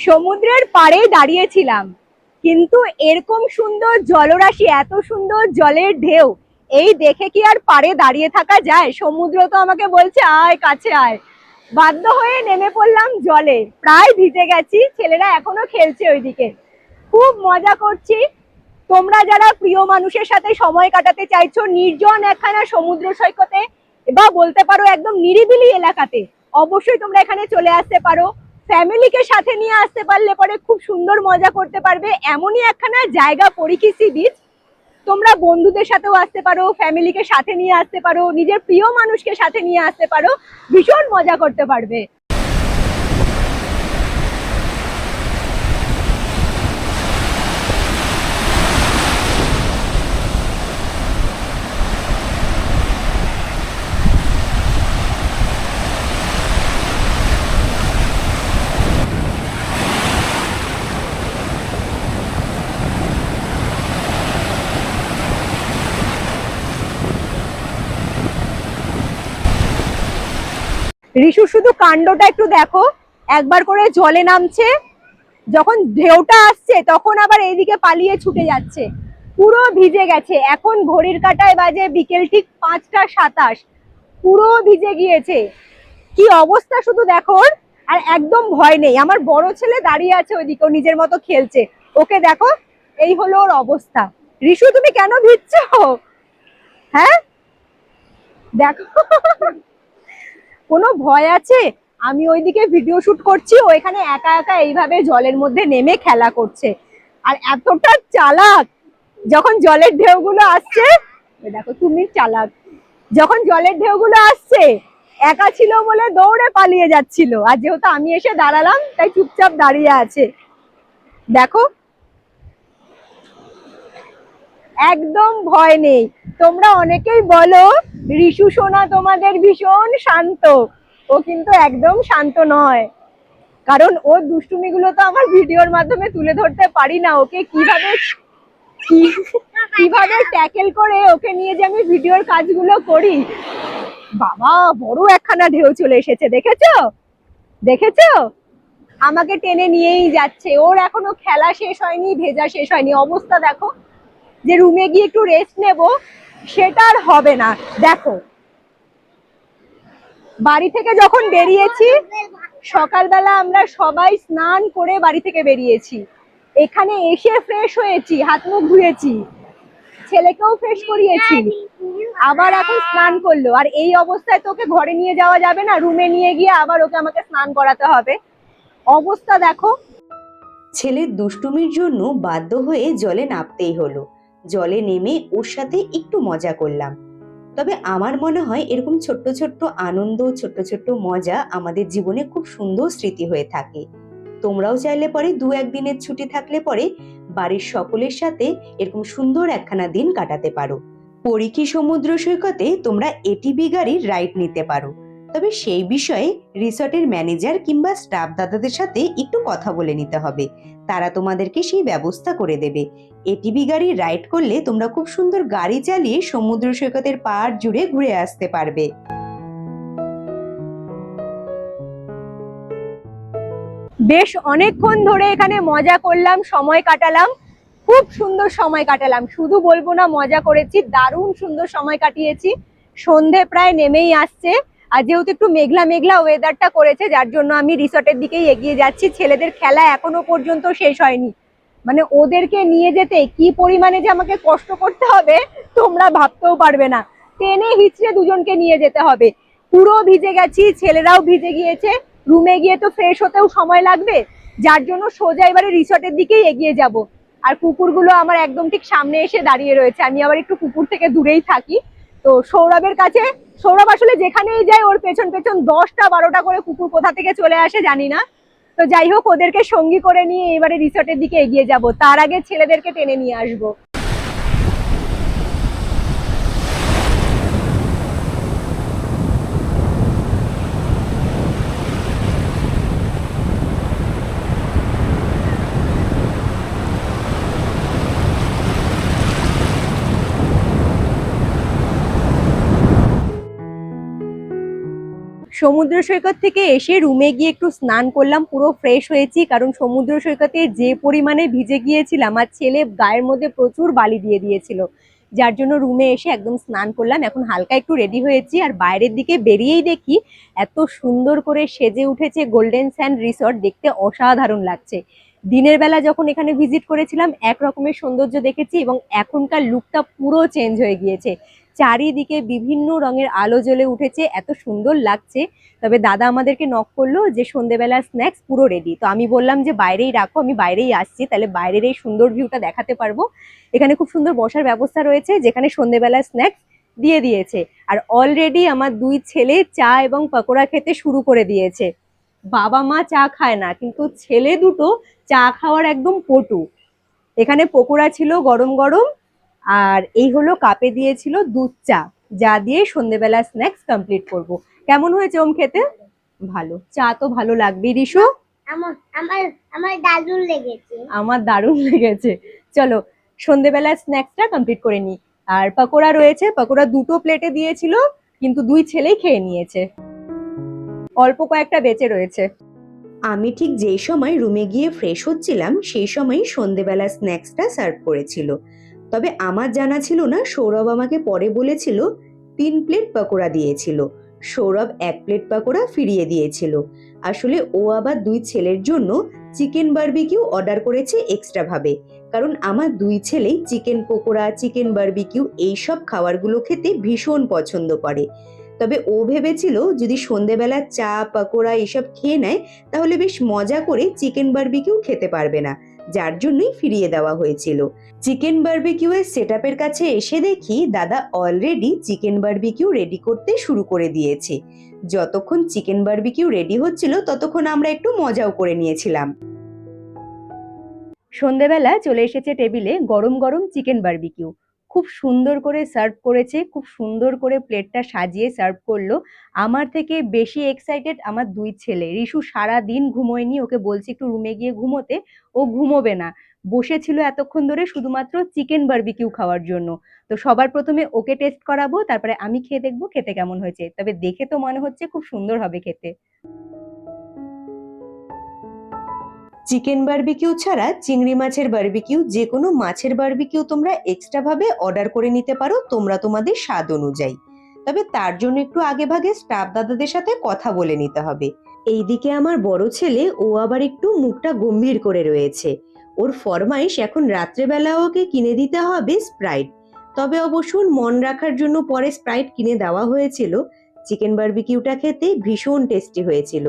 সমুদ্রের পাড়ে দাঁড়িয়েছিলাম, কিন্তু এরকম সুন্দর জলরাশি, এত সুন্দর জলের ঢেউ, এই দেখে কি আর পাড়ে দাঁড়িয়ে থাকা যায়? সমুদ্র তো আমাকে বলছে আয়, কাছে আয়। বাধ্য হয়ে নেমে পড়লাম জলে, প্রায় ভিজে গেছি, ছেলেরা এখনো খেলছে ওইদিকে, খুব মজা করছি। তোমরা যারা প্রিয় মানুষের সাথে সময় কাটাতে চাইছো নির্জন একখানা সমুদ্র সৈকতে বা বলতে পারো একদম নিরিবিলি এলাকাতে, অবশ্যই তোমরা এখানে চলে আসতে পারো। ফ্যামিলিকে সাথে নিয়ে আসতে পারলে পরে খুব সুন্দর মজা করতে পারবে। এমনই একখানা জায়গা পরিকি সি বিচ, তোমরা বন্ধুদের সাথেও আসতে পারো, ফ্যামিলিকে সাথে নিয়ে আসতে পারো, নিজের প্রিয় মানুষকে সাথে নিয়ে আসতে পারো, ভীষণ মজা করতে পারবে। রিশু শুধু কাণ্ডটা একটু দেখো, একবার করে জলে নামছে, যখন ঢেউটা আসছে তখন আবার এইদিকে পালিয়ে ছুটে যাচ্ছে, পুরো ভিজে গেছে। এখন ঘড়ির কাঁটায় বাজে বিকেল ঠিক 5টা 27, পুরো ভিজে গিয়েছে। কি অবস্থা শুধু দেখো ওর। আর একদম ভয় নেই। আমার বড় ছেলে দাঁড়িয়ে আছে ওইদিকে, ও নিজের মতো খেলছে, ওকে দেখো, এই হলো ওর অবস্থা। রিশু তুমি কেন ভিজছো? হ্যাঁ দেখো, কোনো ভয় আছে? আমি ওইদিকে ভিডিও শুট করছি, ও এখানে একা একা এইভাবে জলের মধ্যে নেমে খেলা করছে। আর এতটা চালাক, যখন জলের ঢেউগুলো আসছে, দেখো তুমি চালাক, যখন জলের ঢেউগুলো আসছে একা ছিল বলে দৌড়ে পালিয়ে যাচ্ছিল, আর যেহেতু আমি এসে দাঁড়ালাম তাই চুপচাপ দাঁড়িয়ে আছে। দেখো একদম ভয় নেই। তোমরা অনেকেই বলো রিশু সোনা তোমাদের ভীষণ শান্ত, ও কিন্তু একদম শান্ত নয়, কারণ ওর দুষ্টুমিগুলো তো আমার ভিডিওর মাধ্যমে তুলে ধরতে পারি না। ওকে কিভাবে ট্যাকেল করে ওকে নিয়ে যে আমি ভিডিওর কাজগুলো করি। বাবা, বড় একখানা ঢেউ চলে এসেছে, দেখেছো দেখেছো? আমাকে টেনে নিয়েই যাচ্ছে। ওর এখনো খেলা শেষ হয়নি, ভেজা শেষ হয়নি। অবস্থা দেখো, যে রুমে গিয়ে একটু রেস্ট নেব সেটা আর হবে না। দেখো, বাড়ি থেকে যখন বেরিয়েছি সকালবেলা আমরা সবাই স্নান করে বাড়ি থেকে বেরিয়েছি, এখানে এসে ফ্রেশ হয়েছি, হাত মুখ ধুয়েছি, ছেলেকেও ফ্রেশ করিয়েছি, আবার এখন স্নান করলো। আর এই অবস্থায় তোকে ঘরে নিয়ে যাওয়া যাবে না, রুমে নিয়ে গিয়ে আবার ওকে আমাকে স্নান করাতে হবে। অবস্থা দেখো। ছেলের দুষ্টুমির জন্য বাধ্য হয়ে জলে নামতেই হলো। জলে নেমে ওর সাথে একটু মজা করলাম। তবে আমার মনে হয় এরকম ছোট্ট ছোট্ট আনন্দ, ছোট্ট ছোট্ট মজা আমাদের জীবনে খুব সুন্দর স্মৃতি হয়ে থাকে। তোমরাও চাইলে পরে 2-1 দিনের ছুটি থাকলে পরে বাড়ির সকলের সাথে এরকম সুন্দর একখানা দিন কাটাতে পারো। পরিকি সমুদ্র সৈকতে তোমরা এটিভি গাড়ির রাইড নিতে পারো। তবে সেই বিষয়ে রিসর্টের ম্যানেজার কিংবা স্টাফ দাদাদের সাথে একটু কথা বলে নিতে হবে, তারা তোমাদেরকে সেই ব্যবস্থা করে দেবে। এটিভি গাড়ি রাইড করলে তোমরা খুব সুন্দর গাড়ি চালিয়ে সমুদ্র সৈকতের পাড় জুড়ে ঘুরে আসতে পারবে। বেশ অনেকক্ষণ ধরে এখানে মজা করলাম, সময় কাটালাম, খুব সুন্দর সময় কাটালাম। শুধু বলবো না মজা করেছি, দারুণ সুন্দর সময় কাটিয়েছি। সন্ধে প্রায় নেমেই আসছে, আর যেহেতু একটু মেঘলা মেঘলা ওয়েদারটা করেছে, যার জন্য আমি রিসর্টের দিকেই এগিয়ে যাচ্ছি। ছেলেদের খেলা এখনো পর্যন্ত শেষ হয়নি, মানে ওদেরকে নিয়ে যেতে কি পরিমাণে যে আমাকে কষ্ট করতে হবে তোমরা ভাবতেও পারবে না। টেনে হিচড়ে দুজনকে নিয়ে যেতে হবে। পুরো ভিজে গেছি, ছেলেরাও ভিজে গিয়েছে। রুমে গিয়ে তো ফ্রেশ হতেও সময় লাগবে, যার জন্য সোজা এবারে রিসর্টের দিকেই এগিয়ে যাব। আর কুকুরগুলো আমার একদম ঠিক সামনে এসে দাঁড়িয়ে রয়েছে, আমি আবার একটু কুকুর থেকে দূরেই থাকি। তো সৌরভের কাছে, সৌরভ আসলে যেখানেই যায় ওর পেছন পেছন 10টা 12টা করে কুকুর কোথা থেকে চলে আসে জানি না। তো যাই হোক, ওদেরকে সঙ্গী করে নিয়ে এবারে রিসর্টের দিকে এগিয়ে যাব, তার আগে ছেলেদেরকে টেনে নিয়ে আসবো। সমুদ্র সৈকত থেকে এসে রুমে গিয়ে একটু স্নান করলাম, পুরো ফ্রেশ হয়েছি, কারণ সমুদ্র সৈকতে যে পরিমাণে ভিজে গিয়েছিলাম আর ছেলে গায়ের মধ্যে প্রচুর বালি দিয়ে দিয়েছিল, যার জন্য রুমে এসে একদম স্নান করলাম। এখন হালকা একটু রেডি হয়েছি, আর বাইরের দিকে বেরিয়েই দেখি এত সুন্দর করে সেজে উঠেছে গোল্ডেন স্যান্ড রিসর্ট, দেখতে অসাধারণ লাগছে। দিনের বেলা যখন এখানে ভিজিট করেছিলাম এক রকমের সৌন্দর্য দেখেছি, এবং এখনকার লুকটা পুরো চেঞ্জ হয়ে গিয়েছে। চারিদিকে বিভিন্ন রঙের আলো জ্বলে উঠেছে, এত সুন্দর লাগছে। তবে দাদা আমাদেরকে নক করলো যে সন্ধ্যেবেলা স্ন্যাক্স পুরো রেডি। তো আমি বললাম যে বাইরেই রাখো, আমি বাইরেই আসছি, তাহলে বাইরের এই সুন্দর ভিউটা দেখাতে পারবো। এখানে খুব সুন্দর বসার ব্যবস্থা রয়েছে, যেখানে সন্ধ্যেবেলা স্ন্যাক্স দিয়ে দিয়েছে। আর অলরেডি আমার দুই ছেলে চা এবং পকোড়া খেতে শুরু করে দিয়েছে। বাবা মা চা খায় না, কিন্তু ছেলে দুটো চা খাওয়ার একদম পটু। এখানে পকোড়া ছিল গরম গরম, আর এই হলো কাপে দিয়েছিল দুধ চা, যা দিয়ে সন্ধ্যেবেলা স্ন্যাক্স কমপ্লিট করব। কেমন হয়েছে ওম খেতে? ভালো, চা তো ভালো লাগবে। রিশু? আমার আমার আমার দারুণ লেগেছে। আমার দারুণ লেগেছে। চলো সন্ধ্যেবেলা স্ন্যাক্সটা কমপ্লিট করে নি। আর পকোড়া রয়েছে, পকোড়া দুটো প্লেটে দিয়েছিল, কিন্তু দুই ছেলেই খেয়ে নিয়েছে, অল্প কয়েকটা বেঁচে রয়েছে। আমি ঠিক যেই সময় রুমে গিয়ে ফ্রেশ হচ্ছিলাম সেই সময়ই সন্ধেবেলা স্ন্যাক্সটা সার্ভ করেছিল। তবে আমার জানা ছিল না, সৌরভ আমাকে পরে বলেছিল 3 প্লেট পকোড়া দিয়েছিল। সৌরভ 1 প্লেট পকোড়া ফিরিয়ে দিয়েছিল। আসলে ও আবার 2 ছেলের জন্য চিকেন বারবিকিউ অর্ডার করেছে এক্সট্রা ভাবে, কারণ আমার 2 ছেলেই চিকেন পকোড়া, চিকেন বারবিকিউ এইসব খাবারগুলো খেতে ভীষণ পছন্দ করে। তবে ও ভেবেছিল যদি সন্ধেবেলা চা পকোড়া এসব খেয়ে নেয় তাহলে বেশ মজা করে চিকেন বারবিকিউ খেতে পারবে না, যার জন্যই ফিরিয়ে দেওয়া হয়েছিল। চিকেন বারবিকিউ এর সেটআপের কাছে এসে দেখি দাদা অলরেডি চিকেন বারবিকিউ রেডি করতে শুরু করে দিয়েছে। যতক্ষণ চিকেন বারবিকিউ রেডি হচ্ছিল ততক্ষণ আমরা একটু মজাও করে নিয়েছিলাম। সন্ধেবেলা চলে এসেছে টেবিলে গরম গরম চিকেন বারবিকিউ, খুব সুন্দর করে সার্ভ করেছে, খুব সুন্দর করে প্লেটটা সাজিয়ে সার্ভ করলো। আমার থেকে বেশি এক্সাইটেড আমার দুই ছেলে। রিশু সারা দিন ঘুমোয়নি, ওকে বলছি একটু রুমে গিয়ে ঘুমোতে, ও ঘুমোবে না, বসেছিল এতক্ষণ ধরে শুধুমাত্র চিকেন বারবিকিউ খাওয়ার জন্য। তো সবার প্রথমে ওকে টেস্ট করাবো, তারপরে আমি খেয়ে দেখবো খেতে কেমন হয়েছে। তবে দেখে তো মনে হচ্ছে খুব সুন্দর হবে খেতে। চিকেন বারবিকিউ ছাড়া চিংড়ি মাছের বারবিকিউ, যে কোনো মাছের বারবিকিউ তোমরা এক্সট্রা ভাবে অর্ডার করে নিতে পারো তোমরা তোমাদের স্বাদ অনুযায়ী। তবে তার জন্য একটু আগে ভাগে স্টাফ দাদাদের সাথে কথা বলে নিতে হবে। এইদিকে আমার বড় ছেলে, ও আবার একটু মুখটা গম্ভীর করে রয়েছে। ওর ফরমাইশ এখন রাত্রেবেলা ওকে কিনে দিতে হবে স্প্রাইট। তবে অবশ্য মন রাখার জন্য পরে স্প্রাইট কিনে দেওয়া হয়েছিল। চিকেন বারবিকিউটা খেতে ভীষণ টেস্টি হয়েছিল,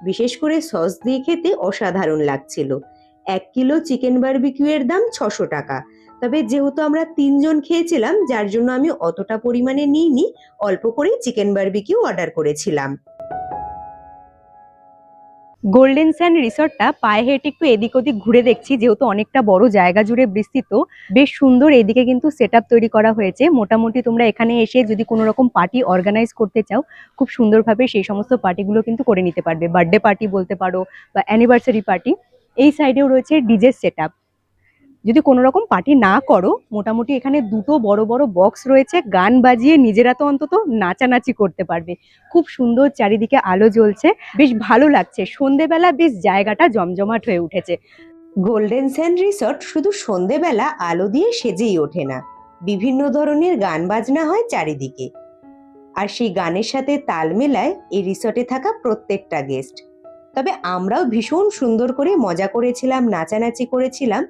বিশেষ করে সস দিয়ে খেতে অসাধারণ লাগছিল। 1 কিলো চিকেন বারবিকিউ এর দাম 600 টাকা। তবে যেহেতু আমরা 3 জন খেয়েছিলাম, যার জন্য আমি অতটা পরিমাণে নিইনি, অল্প করেই চিকেন বারবিকিউ অর্ডার করেছিলাম। গোল্ডেন স্যান্ড রিসর্টটা পায়ে হেঁটে একটু এদিক ওদিক ঘুরে দেখছি, যেহেতু অনেকটা বড় জায়গা জুড়ে বিস্তৃত, বেশ সুন্দর এদিকে কিন্তু সেটআপ তৈরি করা হয়েছে। মোটামুটি তোমরা এখানে এসে যদি কোনো রকম পার্টি অর্গানাইজ করতে চাও, খুব সুন্দরভাবে সেই সমস্ত পার্টিগুলো কিন্তু করে নিতে পারবে। বার্থডে পার্টি বলতে পারো বা অ্যানিভার্সারি পার্টি। এই সাইডেও রয়েছে ডিজে সেটআপ। যদি কোনো রকম পার্টি না করো, মোটামুটি এখানে দুটো বড় বড় বক্স রয়েছে, গান বাজিয়ে নিজেরা তো অন্তত নাচানাচি করতে পারবে। খুব সুন্দর চারিদিকে আলো জ্বলছে, বেশ ভালো লাগছে। সন্ধেবেলা বেশ জায়গাটা জমজমাট হয়ে উঠেছে। গোল্ডেন স্যান্ড রিসর্ট শুধু সন্ধেবেলা আলো দিয়ে সেজেই ওঠে না, বিভিন্ন ধরনের গান বাজনা হয় চারিদিকে, আর সেই গানের সাথে তাল মেলায় এই রিসর্টে থাকা প্রত্যেকটা গেস্ট। তবে আমরাও ভীষণ সুন্দর করে মজা করেছিলাম, নাচানাচি করেছিলাম।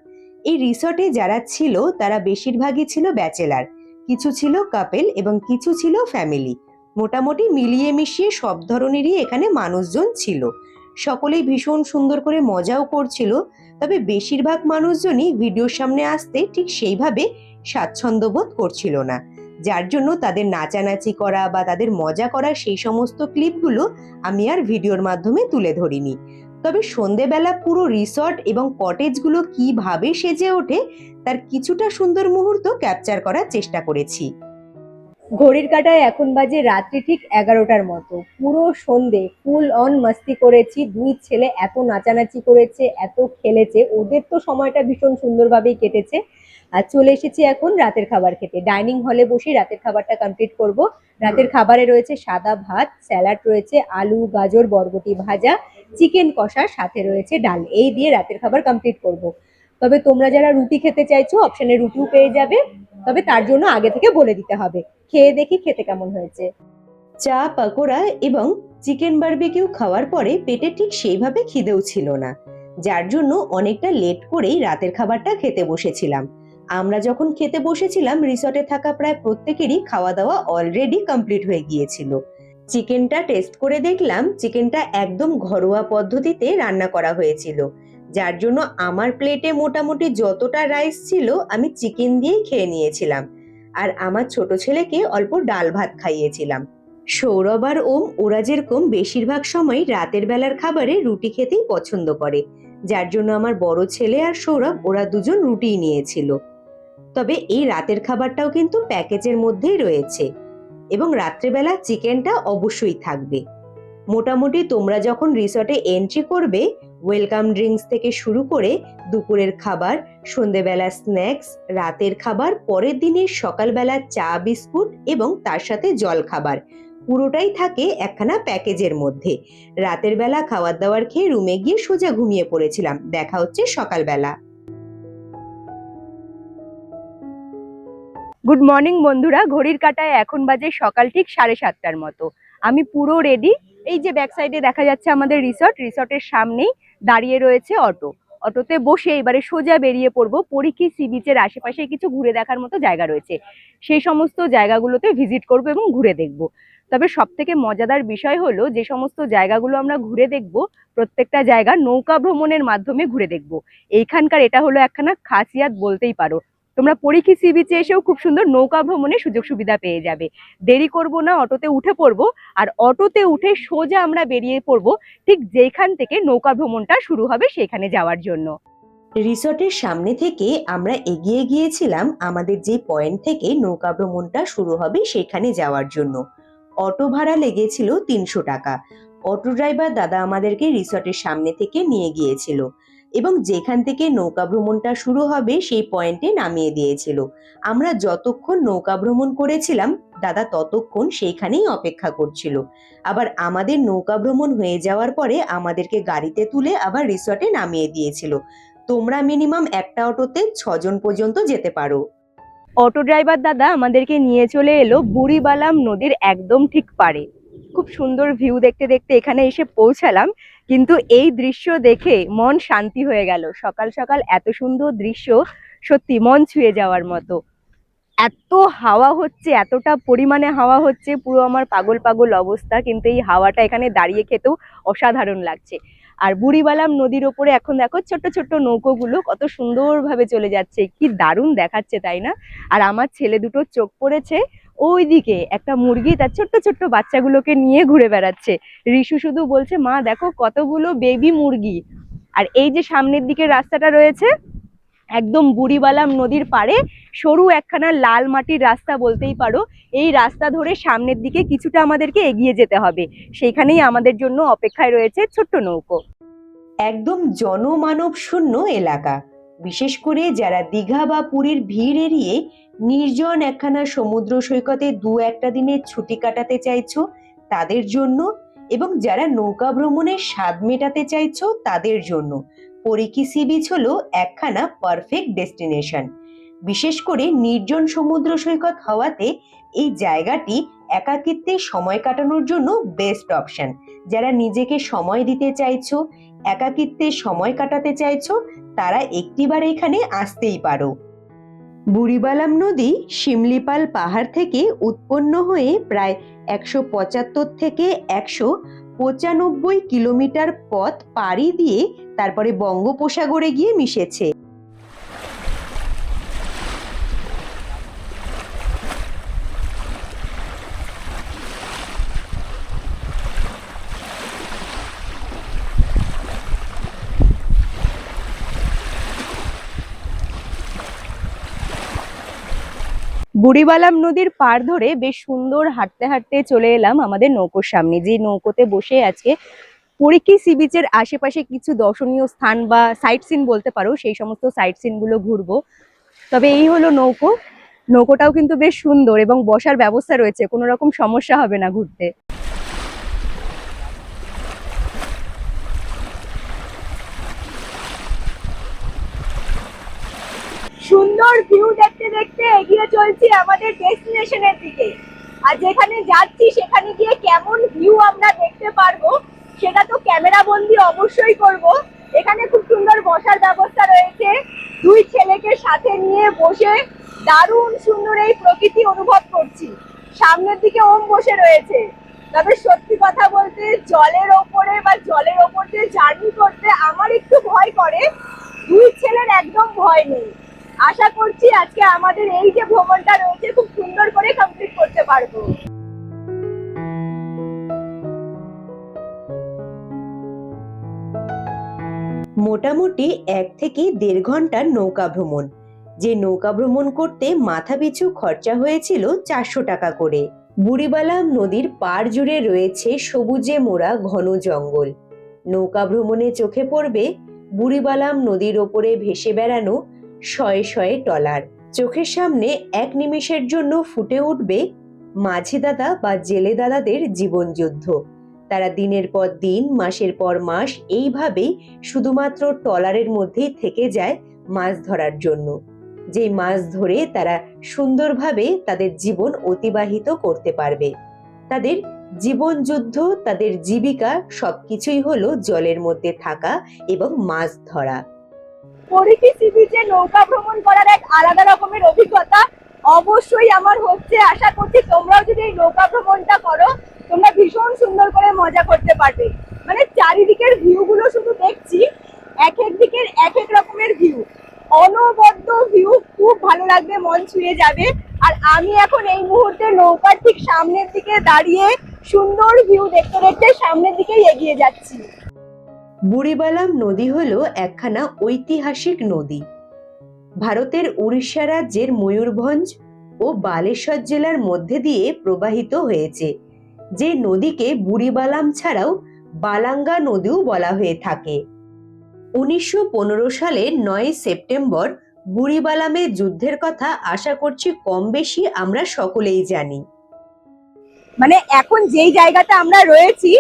এই রিসর্টে যারা ছিল তারা বেশিরভাগই ছিল ব্যাচেলার, কিছু ছিল কাপেল এবং কিছু ছিল ফ্যামিলি। মোটামুটি মিলিয়ে মিশিয়ে সব ধরনেরই এখানে মানুষজন ছিল। সকলেই ভীষণ সুন্দর করে মজাও করছিল। তবে বেশিরভাগ মানুষজনই ভিডিওর সামনে আসতে ঠিক সেইভাবে স্বাচ্ছন্দ্য বোধ করছিল না, যার জন্য তাদের নাচানাচি করা বা তাদের মজা করা সেই সমস্ত ক্লিপগুলো আমি আর ভিডিওর মাধ্যমে তুলে ধরিনি। তবে সন্ধেবেলা পুরো রিসর্ট এবং কটেজগুলো কিভাবে সেজে ওঠে তার কিছুটা সুন্দর মুহূর্ত ক্যাপচার করার চেষ্টা করেছি। ঘড়ির কাঁটায় এখন বাজে রাত্রি ঠিক 11টার মতো। পুরো সন্ধে ফুল অন মাস্তি করেছি। দুই ছেলে এত নাচানাচি করেছে, এত খেলেছে, ওদের তো সময়টা ভীষণ সুন্দরভাবেই কেটেছে। আর চলে এসেছি এখন রাতের খাবার খেতে। ডাইনিং হলে বসে রাতের খাবারটা কমপ্লিট করব। রাতের খাবারে রয়েছে সাদা ভাত, স্যালাড রয়েছে, আলু গাজর বরবটি ভাজা, চিকেন কষা, সাথে রয়েছে ডাল। এই দিয়ে রাতের খাবার কমপ্লিট করব। তবে তোমরা যারা রুটি খেতে চাইছো, অপশনে রুটিও পেয়ে যাবে, তবে তার জন্য আগে থেকে বলে দিতে হবে। খেয়ে দেখি খেতে কেমন হয়েছে। চা, পাকোড়া এবং চিকেন বারবিকিউ খাওয়ার পরে পেটে ঠিক সেইভাবে খিদেও ছিল না, যার জন্য অনেকটা লেট করেই রাতের খাবারটা খেতে বসেছিলাম। আমরা যখন খেতে বসেছিলাম রিসর্টে থাকা প্রায় প্রত্যেকেরই খাওয়া দাওয়া অলরেডি কমপ্লিট হয়ে গিয়েছিল। চিকেনটা টেস্ট করে দেখলাম চিকেনটা একদম ঘরোয়া পদ্ধতিতে রান্না করা হয়েছিল, যার জন্য আমার প্লেটে মোটামুটি যতটা রাইস ছিল আমি চিকেন দিয়েই খেয়ে নিয়েছিলাম, আর আমার ছোট ছেলেকে অল্প ডাল ভাত খাইয়েছিলাম। সৌরভ আর ওম ওরা যেরকম বেশিরভাগ সময় রাতের বেলার খাবারে রুটি খেতেই পছন্দ করে, যার জন্য আমার বড় ছেলে আর সৌরভ ওরা দুজন রুটিই নিয়েছিল। তবে এই রাতের খাবারটাও কিন্তু প্যাকেজের মধ্যেই রয়েছে এবং রাত্রেবেলা চিকেনটা অবশ্যই থাকবে। মোটামুটি তোমরা যখন রিসর্টে এন্ট্রি করবে, ওয়েলকাম ড্রিঙ্কস থেকে শুরু করে দুপুরের খাবার, সন্ধেবেলা স্ন্যাক্স, রাতের খাবার, পরের দিনের সকালবেলা চা বিস্কুট এবং তার সাথে জল খাবার পুরোটাই থাকে একখানা প্যাকেজের মধ্যে। রাতের বেলা খাবার দাবার খেয়ে রুমে গিয়ে সোজা ঘুমিয়ে পড়েছিলাম। দেখা হচ্ছে সকালবেলা। গুড মর্নিং বন্ধুরা। ঘড়ির কাঁটায় এখন বাজে সকাল ঠিক 7:30টার মতো। আমি পুরো রেডি। এই যে ব্যাক সাইডে দেখা যাচ্ছে আমাদের রিসর্ট, রিসর্টের সামনেই দাঁড়িয়ে রয়েছে অটো। অটোতে বসে এবারে সোজা বেরিয়ে পড়বো। পরিখি সি বিচের আশেপাশে কিছু ঘুরে দেখার মতো জায়গা রয়েছে, সেই সমস্ত জায়গাগুলোতে ভিজিট করবো এবং ঘুরে দেখবো। তবে সব থেকে মজাদার বিষয় হলো, যে সমস্ত জায়গাগুলো আমরা ঘুরে দেখবো, প্রত্যেকটা জায়গা নৌকা ভ্রমণের মাধ্যমে ঘুরে দেখবো। এইখানকার এটা হলো একখানা খাসিয়াত বলতেই পারো। তোমরা পরিখি সি বিচে এসেও খুব সুন্দর নৌকা ভ্রমণের সুযোগ সুবিধা পেয়ে যাবে। দেরি করব না, অটোতে উঠে পড়বো। আর অটোতে উঠে সোজা আমরা বেরিয়ে পড়বো ঠিক যেখান থেকে নৌকা ভ্রমণটা শুরু হবে সেখানে যাওয়ার জন্য। রিসর্টের সামনে থেকে আমরা এগিয়ে গিয়েছিলাম আমাদের যে পয়েন্ট থেকে নৌকা ভ্রমণটা শুরু হবে সেখানে যাওয়ার জন্য। অটো ভাড়া লেগেছিল 300 টাকা। অটো ড্রাইভার দাদা আমাদেরকে রিসর্টের সামনে থেকে নিয়ে গিয়েছিল এবং যেখান থেকে নৌকা ভ্রমণটা শুরু হবে সেই পয়েন্টে নামিয়ে দিয়েছিল। আমরা যতক্ষণ নৌকা ভ্রমণ করেছিলাম দাদা ততক্ষণ সেইখানেই অপেক্ষা করছিল। আবার আমাদের নৌকা ভ্রমণ হয়ে যাওয়ার পরে আমাদেরকে গাড়িতে তুলে আবার রিসর্টে নামিয়ে দিয়েছিল। তোমরা মিনিমাম একটা অটোতে 6 জন পর্যন্ত যেতে পারো। অটো ড্রাইভার দাদা আমাদেরকে নিয়ে চলে এলো বুড়িবালাম নদীর একদম ঠিক পাড়ে। খুব সুন্দর ভিউ দেখতে দেখতে এখানে এসে পৌঁছালাম, কিন্তু এই দৃশ্য দেখে মন শান্তি হয়ে গেল। সকাল সকাল এত সুন্দর দৃশ্য, সত্যি মন ছুঁয়ে যাওয়ার মতো। এত হাওয়া হচ্ছে, এতটা পরিমাণে হাওয়া হচ্ছে, পুরো আমার পাগল পাগল অবস্থা। কিন্তু এই হাওয়াটা এখানে দাঁড়িয়ে খেতেও অসাধারণ লাগছে। আর বুড়িবালাম নদীর ওপরে এখন দেখো ছোট্ট ছোট্ট নৌকোগুলো কত সুন্দরভাবে চলে যাচ্ছে, কি দারুণ দেখাচ্ছে তাই না? আর আমার ছেলে দুটো চোখ পড়েছে ওইদিকে একটা মুরগি তার ছোট্ট ছোট্ট বাচ্চাগুলোকে নিয়ে ঘুরে বেড়াচ্ছে। রিশু শুধু বলছে, মা দেখো কতগুলো বেবি মুরগি। আর এই যে সামনের দিকে রাস্তাটা রয়েছে, একদম বুড়িবালাম নদীর পাড়ে সরু একখানা লাল মাটির রাস্তা বলতেই পারো। এই রাস্তা ধরে সামনের দিকে কিছুটা আমাদেরকে এগিয়ে যেতে হবে, সেইখানেই আমাদের জন্য অপেক্ষায় রয়েছে ছোট্ট নৌকো। একদম জনমানব শূন্য এলাকা, বিশেষ করে যারা দীঘা বা পুরীর ভিড় এড়িয়ে নির্জন একখানা সমুদ্র সৈকতে দু একটা দিনের ছুটি কাটাতে চাইছো তাদের জন্য, এবং যারা নৌকা ভ্রমণের স্বাদ মেটাতে চাইছো তাদের জন্য পরিকি সি বিচ হলো একখানা পারফেক্ট ডেস্টিনেশন। বিশেষ করে নির্জন সমুদ্র সৈকত হওয়াতে এই জায়গাটি একাকিত্বে সময় কাটানোর জন্য বেস্ট অপশন। যারা নিজেকে সময় দিতে চাইছো, একাকিত্বে সময় কাটাতে চাইছো, তারা একটিবার এখানে আসতেই পারো। বুড়িবালাম নদী শিমলিপাল পাহাড় থেকে উৎপন্ন হয়ে প্রায় 175 থেকে 195 কিলোমিটার পথ পাড়ি দিয়ে তারপরে বঙ্গোপসাগরে গিয়ে মিশেছে। বুড়িবালাম নদীর পাড় ধরে বেশ সুন্দর হাঁটতে হাঁটতে চলে এলাম আমাদের নৌকোর সামনে, যে নৌকোতে বসে আজকে পরিকি সি বিচের আশেপাশে কিছু দর্শনীয় স্থান বা সাইট সিন বলতে পারো, সেই সমস্ত সাইট সিন গুলো ঘুরবো। তবে এই হলো নৌকো, নৌকোটাও কিন্তু বেশ সুন্দর এবং বসার ব্যবস্থা রয়েছে, কোনো রকম সমস্যা হবে না ঘুরতে। সুন্দর ভিউ দেখতে দেখতে এগিয়ে চলছি আমাদের ডেস্টিনেশনের দিকে। আর যেখানে যাচ্ছি সেখানে গিয়ে কেমন ভিউ আমরা দেখতে পারবো সেটা তো ক্যামেরা বন্দি অবশ্যই করব। এখানে খুব সুন্দর বসার ব্যবস্থা রয়েছে, দুই ছেলেকে সাথে নিয়ে বসে দারুণ সুন্দর এই প্রকৃতি অনুভব করছি। সামনের দিকে ওম বসে রয়েছে। তবে সত্যি কথা বলতে জলের ওপরে বা জলের ওপর দিয়ে জার্নি করতে আমার একটু ভয় করে, দুই ছেলের একদম ভয় নেই। আশা করছি আজকে আমাদের এই যে ভ্রমণটা রয়েছে খুব সুন্দর করে কমপ্লিট করতে পারবো। মোটামুটি 1 থেকে 1.5 ঘন্টার নৌকা ভ্রমণ, যে নৌকা ভ্রমণ করতে মাথাপিছু খরচা হয়েছিল 400 টাকা করে। বুড়িবালাম নদীর পাড় জুড়ে রয়েছে সবুজে মোড়া ঘন জঙ্গল। নৌকা ভ্রমণে চোখে পড়বে বুড়িবালাম নদীর ওপরে ভেসে বেড়ানো শয়ে শয়ে ট্রলার। চোখের সামনে এক নিমেষের জন্য ফুটে উঠবে মাঝি দাদা বা জেলে দাদাদের জীবনযুদ্ধ। তারা দিনের পর দিন, মাসের পর মাস এইভাবেই শুধুমাত্র ট্রলারের মধ্যেই থেকে যায় মাছ ধরার জন্য, যে মাছ ধরে তারা সুন্দরভাবে তাদের জীবন অতিবাহিত করতে পারবে। তাদের জীবনযুদ্ধ, তাদের জীবিকা সবকিছুই হলো জলের মধ্যে থাকা এবং মাছ ধরা। পরিকি সি বিচে নৌকা ভ্রমণ করার এক আলাদা রকমের অভিজ্ঞতা অবশ্যই আমার হচ্ছে। আশা করছি তোমরাও যদি এই নৌকা ভ্রমণটা করো তোমরা ভীষণ সুন্দর করে মজা করতে পারবে। মানে চারিদিকের ভিউ গুলো শুধু দেখছি, এক এক দিকের এক এক রকমের ভিউ, অনবদ্য ভিউ, খুব ভালো লাগবে, মন ছুঁয়ে যাবে। আর আমি এখন এই মুহূর্তে নৌকার ঠিক সামনের দিকে দাঁড়িয়ে সুন্দর ভিউ দেখতে দেখতে সামনের দিকেই এগিয়ে যাচ্ছি। বুড়িবালাম নদী হলো একখানা ঐতিহাসিক নদী। ভারতের উড়িষ্যা রাজ্যের ময়ূরভঞ্জ ও বালেশ্বর জেলার মধ্যে দিয়ে প্রবাহিত হয়েছে, যে নদীকে বুড়িবালাম ছাড়াও বালাঙ্গা নদীও বলা হয়ে থাকে। 1915 সালের 9 সেপ্টেম্বর বুড়িবালামের যুদ্ধের কথা আশা করছি কম বেশি আমরা সকলেই জানি। মানে এখন যেই জায়গাতে আমরা রয়েছি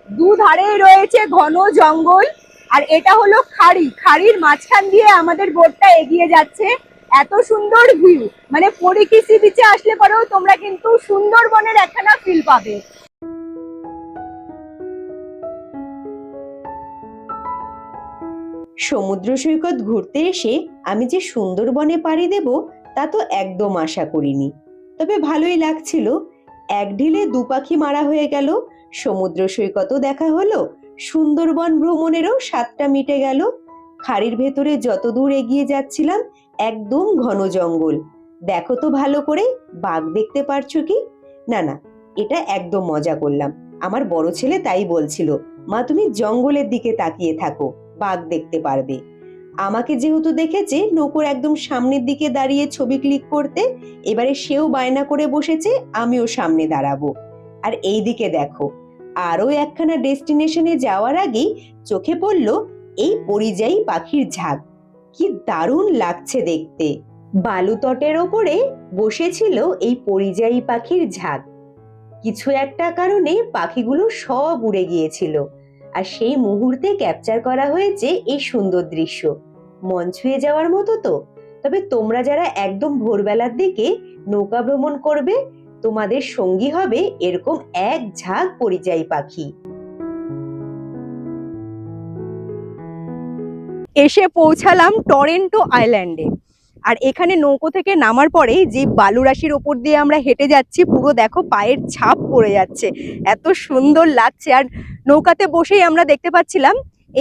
দুধারে রয়েছে ঘন জঙ্গল, আর এটা হলো খাড়ি, খাড়ির মাঝখান দিয়ে আমাদের বোটটা এগিয়ে যাচ্ছে। এত সুন্দর ভিউ, মানে পরিকি সি বিচে আসলে পরেও তোমরা কিন্তু সুন্দরবনের একখানা ফিল পাবে। সমুদ্র সৈকত ঘুরতে এসে আমি যে সুন্দরবনে পাড়ি দেব তা তো একদম আশা করিনি, তবে ভালোই লাগছিল। এক ঢিলে দু পাখি মারা হয়ে গেল, সমুদ্র সৈকতও দেখা হলো, সুন্দরবন ভ্রমণেরও স্বাদটা মিটে গেল। খাড়ির ভেতরে যত দূর এগিয়ে যাচ্ছিলাম একদম ঘন জঙ্গল, দেখো তো ভালো করে, বাঘ দেখতে পারছো কি? না না, এটা একদম মজা করলাম। আমার বড় ছেলে তাই বলছিল, মা তুমি জঙ্গলের দিকে তাকিয়ে থাকো, বাঘ দেখতে পারবে। আমাকে যেহেতু দেখেছে নৌকোর একদম সামনের দিকে দাঁড়িয়ে ছবি ক্লিক করতে, এবারে সেও বায়না করে বসেছে আমিও সামনে দাঁড়াবো। আর এই দিকে দেখো, আরো একখানা ডেস্টিনেশনে যাওয়ার আগেই চোখে পড়ল এই পরিযায়ী পাখির ঝাঁক। কি দারুণ লাগছে দেখতে। বালুতটের ওপরে বসেছিল এই পরিযায়ী পাখির ঝাঁক। কিছু একটা কারণে পাখিগুলো সব উড়ে গিয়েছিল, আর সেই মুহূর্তে ক্যাপচার করা হয়েছে এই সুন্দর দৃশ্য। মন ছুঁয়ে যাওয়ার মতো তো। তবে তোমরা যারা একদম ভোরবেলার দিকে নৌকা ভ্রমণ করবে, তোমাদের সঙ্গী হবে এরকম এক ঝাঁক পরিযায়ী পাখি। এসে পৌঁছালাম টরেন্টো আইল্যান্ডে। আর এখানে নৌকো থেকে নামার পরে যে বালুরাশির ওপর দিয়ে আমরা হেঁটে যাচ্ছি, পুরো দেখো পায়ের ছাপ পড়ে যাচ্ছে, এত সুন্দর লাগছে। আর নৌকাতে বসেই আমরা দেখতে পাচ্ছিলাম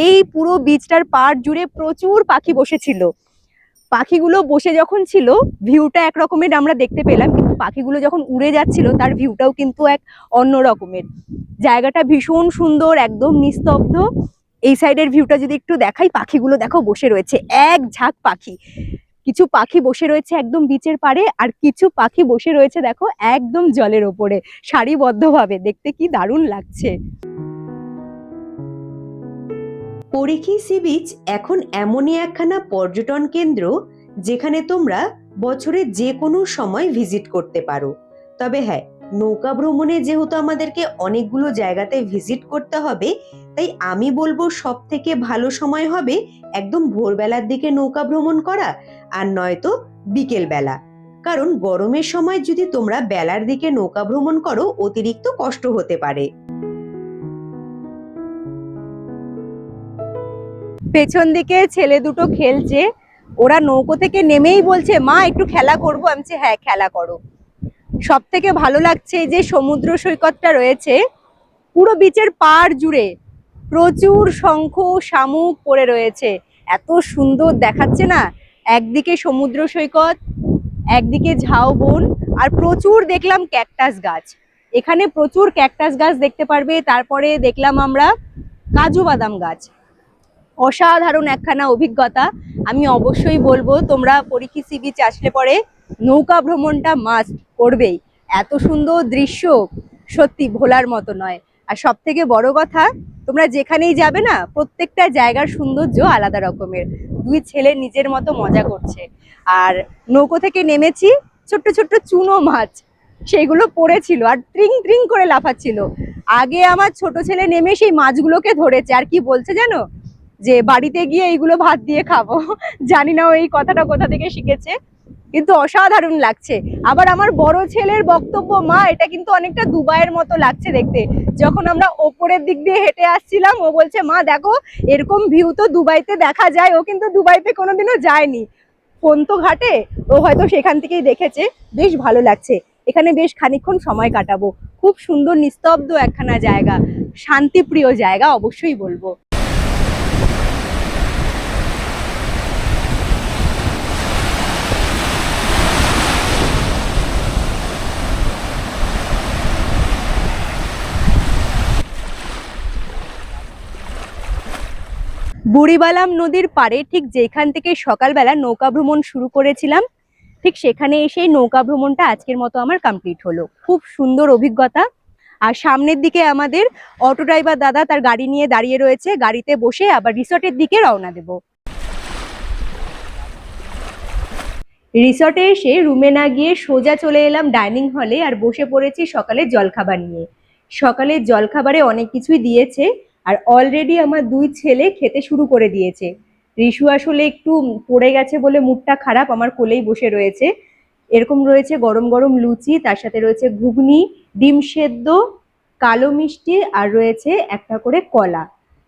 এই পুরো বিচটার পাড় জুড়ে প্রচুর পাখি বসেছিল। পাখিগুলো বসে যখন ছিল ভিউটা এক রকমের আমরা দেখতে পেলাম, কিন্তু পাখিগুলো যখন উড়ে যাচ্ছিল তার ভিউটাও কিন্তু এক অন্য রকমের। জায়গাটা ভীষণ সুন্দর, একদম নিস্তব্ধ। এই সাইডের ভিউটা যদি একটু দেখাই, পাখিগুলো দেখো বসে রয়েছে, এক ঝাঁক পাখি। কিছু পাখি বসে রয়েছে একদম বিচের পাড়ে, আর কিছু পাখি বসে রয়েছে দেখো একদম জলের ওপরে সারিবদ্ধভাবে। দেখতে কি দারুণ লাগছে। পরিখি সি বিচ এখন এমনই একখানা পর্যটন কেন্দ্র যেখানে তোমরা বছরের যে কোনো সময় ভিজিট করতে পারো। তবে হ্যাঁ, নৌকা ভ্রমণে যেহেতু আমাদেরকে অনেকগুলো জায়গাতে ভিজিট করতে হবে, তাই আমি বলবো সব থেকে ভালো সময় হবে একদম ভোরবেলার দিকে নৌকা ভ্রমণ করা, আর নয়তো বিকেল বেলা। কারণ গরমের সময় যদি তোমরা বেলার দিকে নৌকা ভ্রমণ করো, অতিরিক্ত কষ্ট হতে পারে। পেছন দিকে ছেলে দুটো খেলছে, ওরা নৌকো থেকে নেমেই বলছে মা একটু খেলা করবো। আমি বলছি হ্যাঁ খেলা করো। সব থেকে ভালো লাগছে যে সমুদ্র সৈকতটা রয়েছে পুরো বিচের পাড় জুড়ে, প্রচুর শঙ্খ শামুক পড়ে রয়েছে, এত সুন্দর দেখাচ্ছে না। একদিকে সমুদ্র সৈকত, একদিকে ঝাউবন, আর প্রচুর দেখলাম ক্যাকটাস গাছ। এখানে প্রচুর ক্যাকটাস গাছ দেখতে পারবে। তারপরে দেখলাম আমরা কাজু বাদাম গাছ। অসাধারণ একখানা অভিজ্ঞতা। আমি অবশ্যই বলবো তোমরা পরিখি সি বিচ আসলে পরে নৌকা ভ্রমণটা মাস্ট করবেই। এত সুন্দর দৃশ্য সত্যি ভোলার মতো নয়। আর সব থেকে বড় কথা, তোমরা যেখানেই যাবে না, প্রত্যেকটা জায়গার সৌন্দর্য আলাদা রকমের। দুই ছেলে নিজের মতো মজা করছে। আর নৌকো থেকে নেমেছি, ছোট্ট ছোট্ট চুনো মাছ সেগুলো পড়েছিল আর ট্রিং ট্রিং করে লাফাচ্ছিল। আগে আমার ছোট ছেলে নেমে সেই মাছগুলোকে ধরেছে, আর কি বলছে জানো, যে বাড়িতে গিয়ে এইগুলো ভাত দিয়ে খাবো। জানি না ও এই কথাটা কোথা থেকে শিখেছে, কিন্তু অসাধারণ লাগছে। আবার আমার বড় ছেলের বক্তব্য, মা এটা কিন্তু অনেকটা দুবাইয়ের মতো লাগছে দেখতে। যখন আমরা ওপরের দিক দিয়ে হেঁটে আসছিলাম, ও বলছে মা দেখো এরকম ভিউ তো দুবাইতে দেখা যায়। ও কিন্তু দুবাইতে কোনোদিনও যায়নি, পন্ত ঘাটে ও হয়তো সেখান থেকেই দেখেছে। বেশ ভালো লাগছে, এখানে বেশ খানিকক্ষণ সময় কাটাবো। খুব সুন্দর নিস্তব্ধ একখানা জায়গা, শান্তিপ্রিয় জায়গা অবশ্যই বলবো। বুড়িবালাম নদীর পাড়ে ঠিক যেখান থেকে সকালবেলা নৌকা ভ্রমণ শুরু করেছিলাম, ঠিক সেখানে এসে নৌকা ভ্রমণটা আজকের মতো আমার কমপ্লিট হলো। খুব সুন্দর অভিজ্ঞতা। আর সামনের দিকে আমাদের অটো ড্রাইভার দাদা তার গাড়ি নিয়ে দাঁড়িয়ে রয়েছে, গাড়িতে বসে আবার রিসর্টের দিকে রওনা দেব। রিসর্টে এসে রুমে না গিয়ে সোজা চলে এলাম ডাইনিং হলে, আর বসে পড়েছি সকালের জলখাবার নিয়ে। সকালের জলখাবারে অনেক কিছুই দিয়েছে, আর অলরেডি আমার দুই ছেলে খেতে শুরু করে দিয়েছে। রিশু আসলে একটু পড়ে গেছে বলে মুডটা খারাপ, আমার কোলেই বসে রয়েছে। এরকম রয়েছে গরম গরম লুচি, তার সাথে রয়েছে ঘুগনি, ডিম সেদ্ধ, কালো মিষ্টি, আর রয়েছে একটা করে কলা।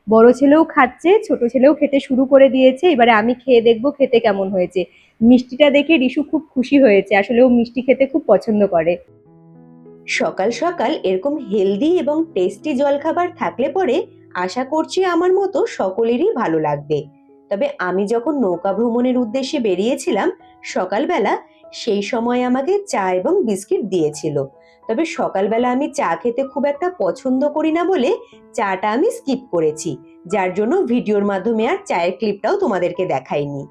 বড় ছেলেও খাচ্ছে, ছোট ছেলেও খেতে শুরু করে দিয়েছে। এবারে আমি খেয়ে দেখবো খেতে কেমন হয়েছে। মিষ্টিটা দেখে রিশু খুব খুশি হয়েছে, আসলে ও মিষ্টি খেতে খুব পছন্দ করে। সকাল সকাল এরকম হেলদি এবং টেস্টি জলখাবার থাকলে পরে আশা করছি আমার মতো সকলেরই ভালো লাগবে। তবে আমি যখন নৌকা ভ্রমণের উদ্দেশ্যে বেরিয়েছিলাম সকালবেলা, সেই সময় আমাকে চা এবং বিস্কিট দিয়েছিল। তবে সকালবেলা আমি চা খেতে খুব একটা পছন্দ করি না বলে চাটা আমি স্কিপ করেছি, যার জন্য ভিডিওর মাধ্যমে আর চায়ের ক্লিপটাও তোমাদেরকে দেখাইনি।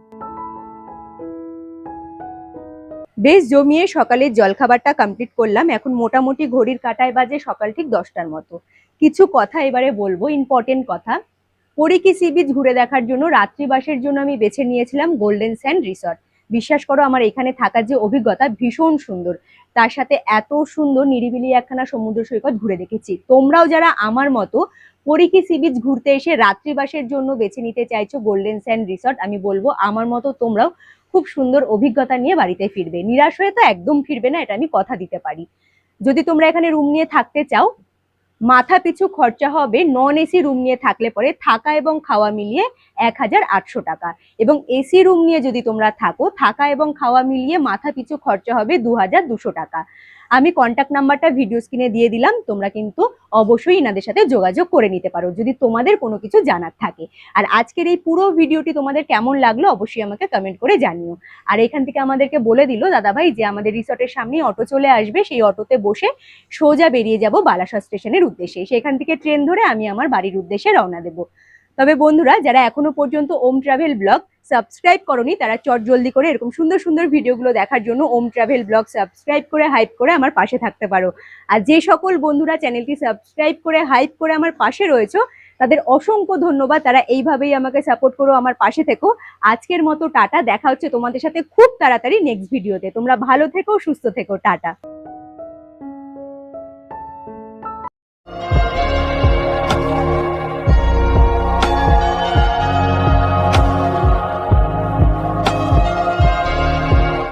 বেশ জমিয়ে সকালের জলখাবারটা কমপ্লিট করলাম। এখন মোটামুটি ঘড়ির কাঁটায় বাজে সকাল ঠিক 10টার মতো। কিছু কথা এবারে বলবো, ইম্পর্টেন্ট কথা। পরিকি সি বিচ ঘুরে দেখার জন্য রাত্রিবাসের জন্য আমি বেছে নিয়েছিলাম গোল্ডেন স্যান্ড রিসর্ট। বিশ্বাস করো, আমার এখানে থাকার যে অভিজ্ঞতা ভীষণ সুন্দর, তার সাথে এত সুন্দর নিরিবিলি একখানা সমুদ্র সৈকত ঘুরে দেখেছি। তোমরাও যারা আমার মতো পরিকি সি বিচ ঘুরতে এসে রাত্রিবাসের জন্য বেছে নিতে চাইছো গোল্ডেন স্যান্ড রিসর্ট, আমি বলবো আমার মতো তোমরাও খুব সুন্দর অভিজ্ঞতা নিয়ে বাড়িতে ফিরবে। নিরাশ হয়ে তো একদম ফিরবে না, এটা আমি কথা দিতে পারি। যদি তোমরা এখানে রুম নিয়ে থাকতে চাও, মাথা পিছু খরচা হবে নন এসি রুম নিয়ে থাকলে পরে থাকা এবং খাওয়া মিলিয়ে 1800 টাকা, এবং এসি রুম নিয়ে যদি তোমরা থাকো, থাকা এবং খাওয়া মিলিয়ে মাথা পিছু খরচা হবে 2200 টাকা। আমি কন্ট্যাক্ট নাম্বারটা ভিডিও স্ক্রিনে দিয়ে দিলাম, তোমরা কিন্তু অবশ্যই এনাদের সাথে যোগাযোগ করে নিতে পারো যদি তোমাদের কোনো কিছু জানার থাকে। আর আজকের এই পুরো ভিডিওটি তোমাদের কেমন লাগলো অবশ্যই আমাকে কমেন্ট করে জানিও। আর এখান থেকে আমাদেরকে বলে দিল দাদাভাই যে আমাদের রিসর্টের সামনে অটো চলে আসবে, সেই অটোতে বসে সোজা বেরিয়ে যাব বালাসর স্টেশনের উদ্দেশ্যে। সেখান থেকে ট্রেন ধরে আমি আমার বাড়ির উদ্দেশ্যে রওনা দেব। তবে বন্ধুরা, যারা এখনো পর্যন্ত ওম ট্রাভেল ব্লগ সাবস্ক্রাইব করনি, তারা চটজলদি করে এরকম সুন্দর সুন্দর ভিডিওগুলো দেখার জন্য ওম ট্রাভেল ব্লগ সাবস্ক্রাইব করে হাইপ করে আমার পাশে থাকতে পারো। আর যে সকল বন্ধুরা চ্যানেলটি সাবস্ক্রাইব করে হাইপ করে আমার পাশে রয়েছে, তাদের অসংখ্য ধন্যবাদ। তারা এইভাবেই আমাকে সাপোর্ট করো, আমার পাশে থেকো। আজকের মতো টাটা, দেখা হচ্ছে তোমাদের সাথে খুব তাড়াতাড়ি নেক্সট ভিডিওতে। তোমরা ভালো থেকো, সুস্থ থেকো, টাটা।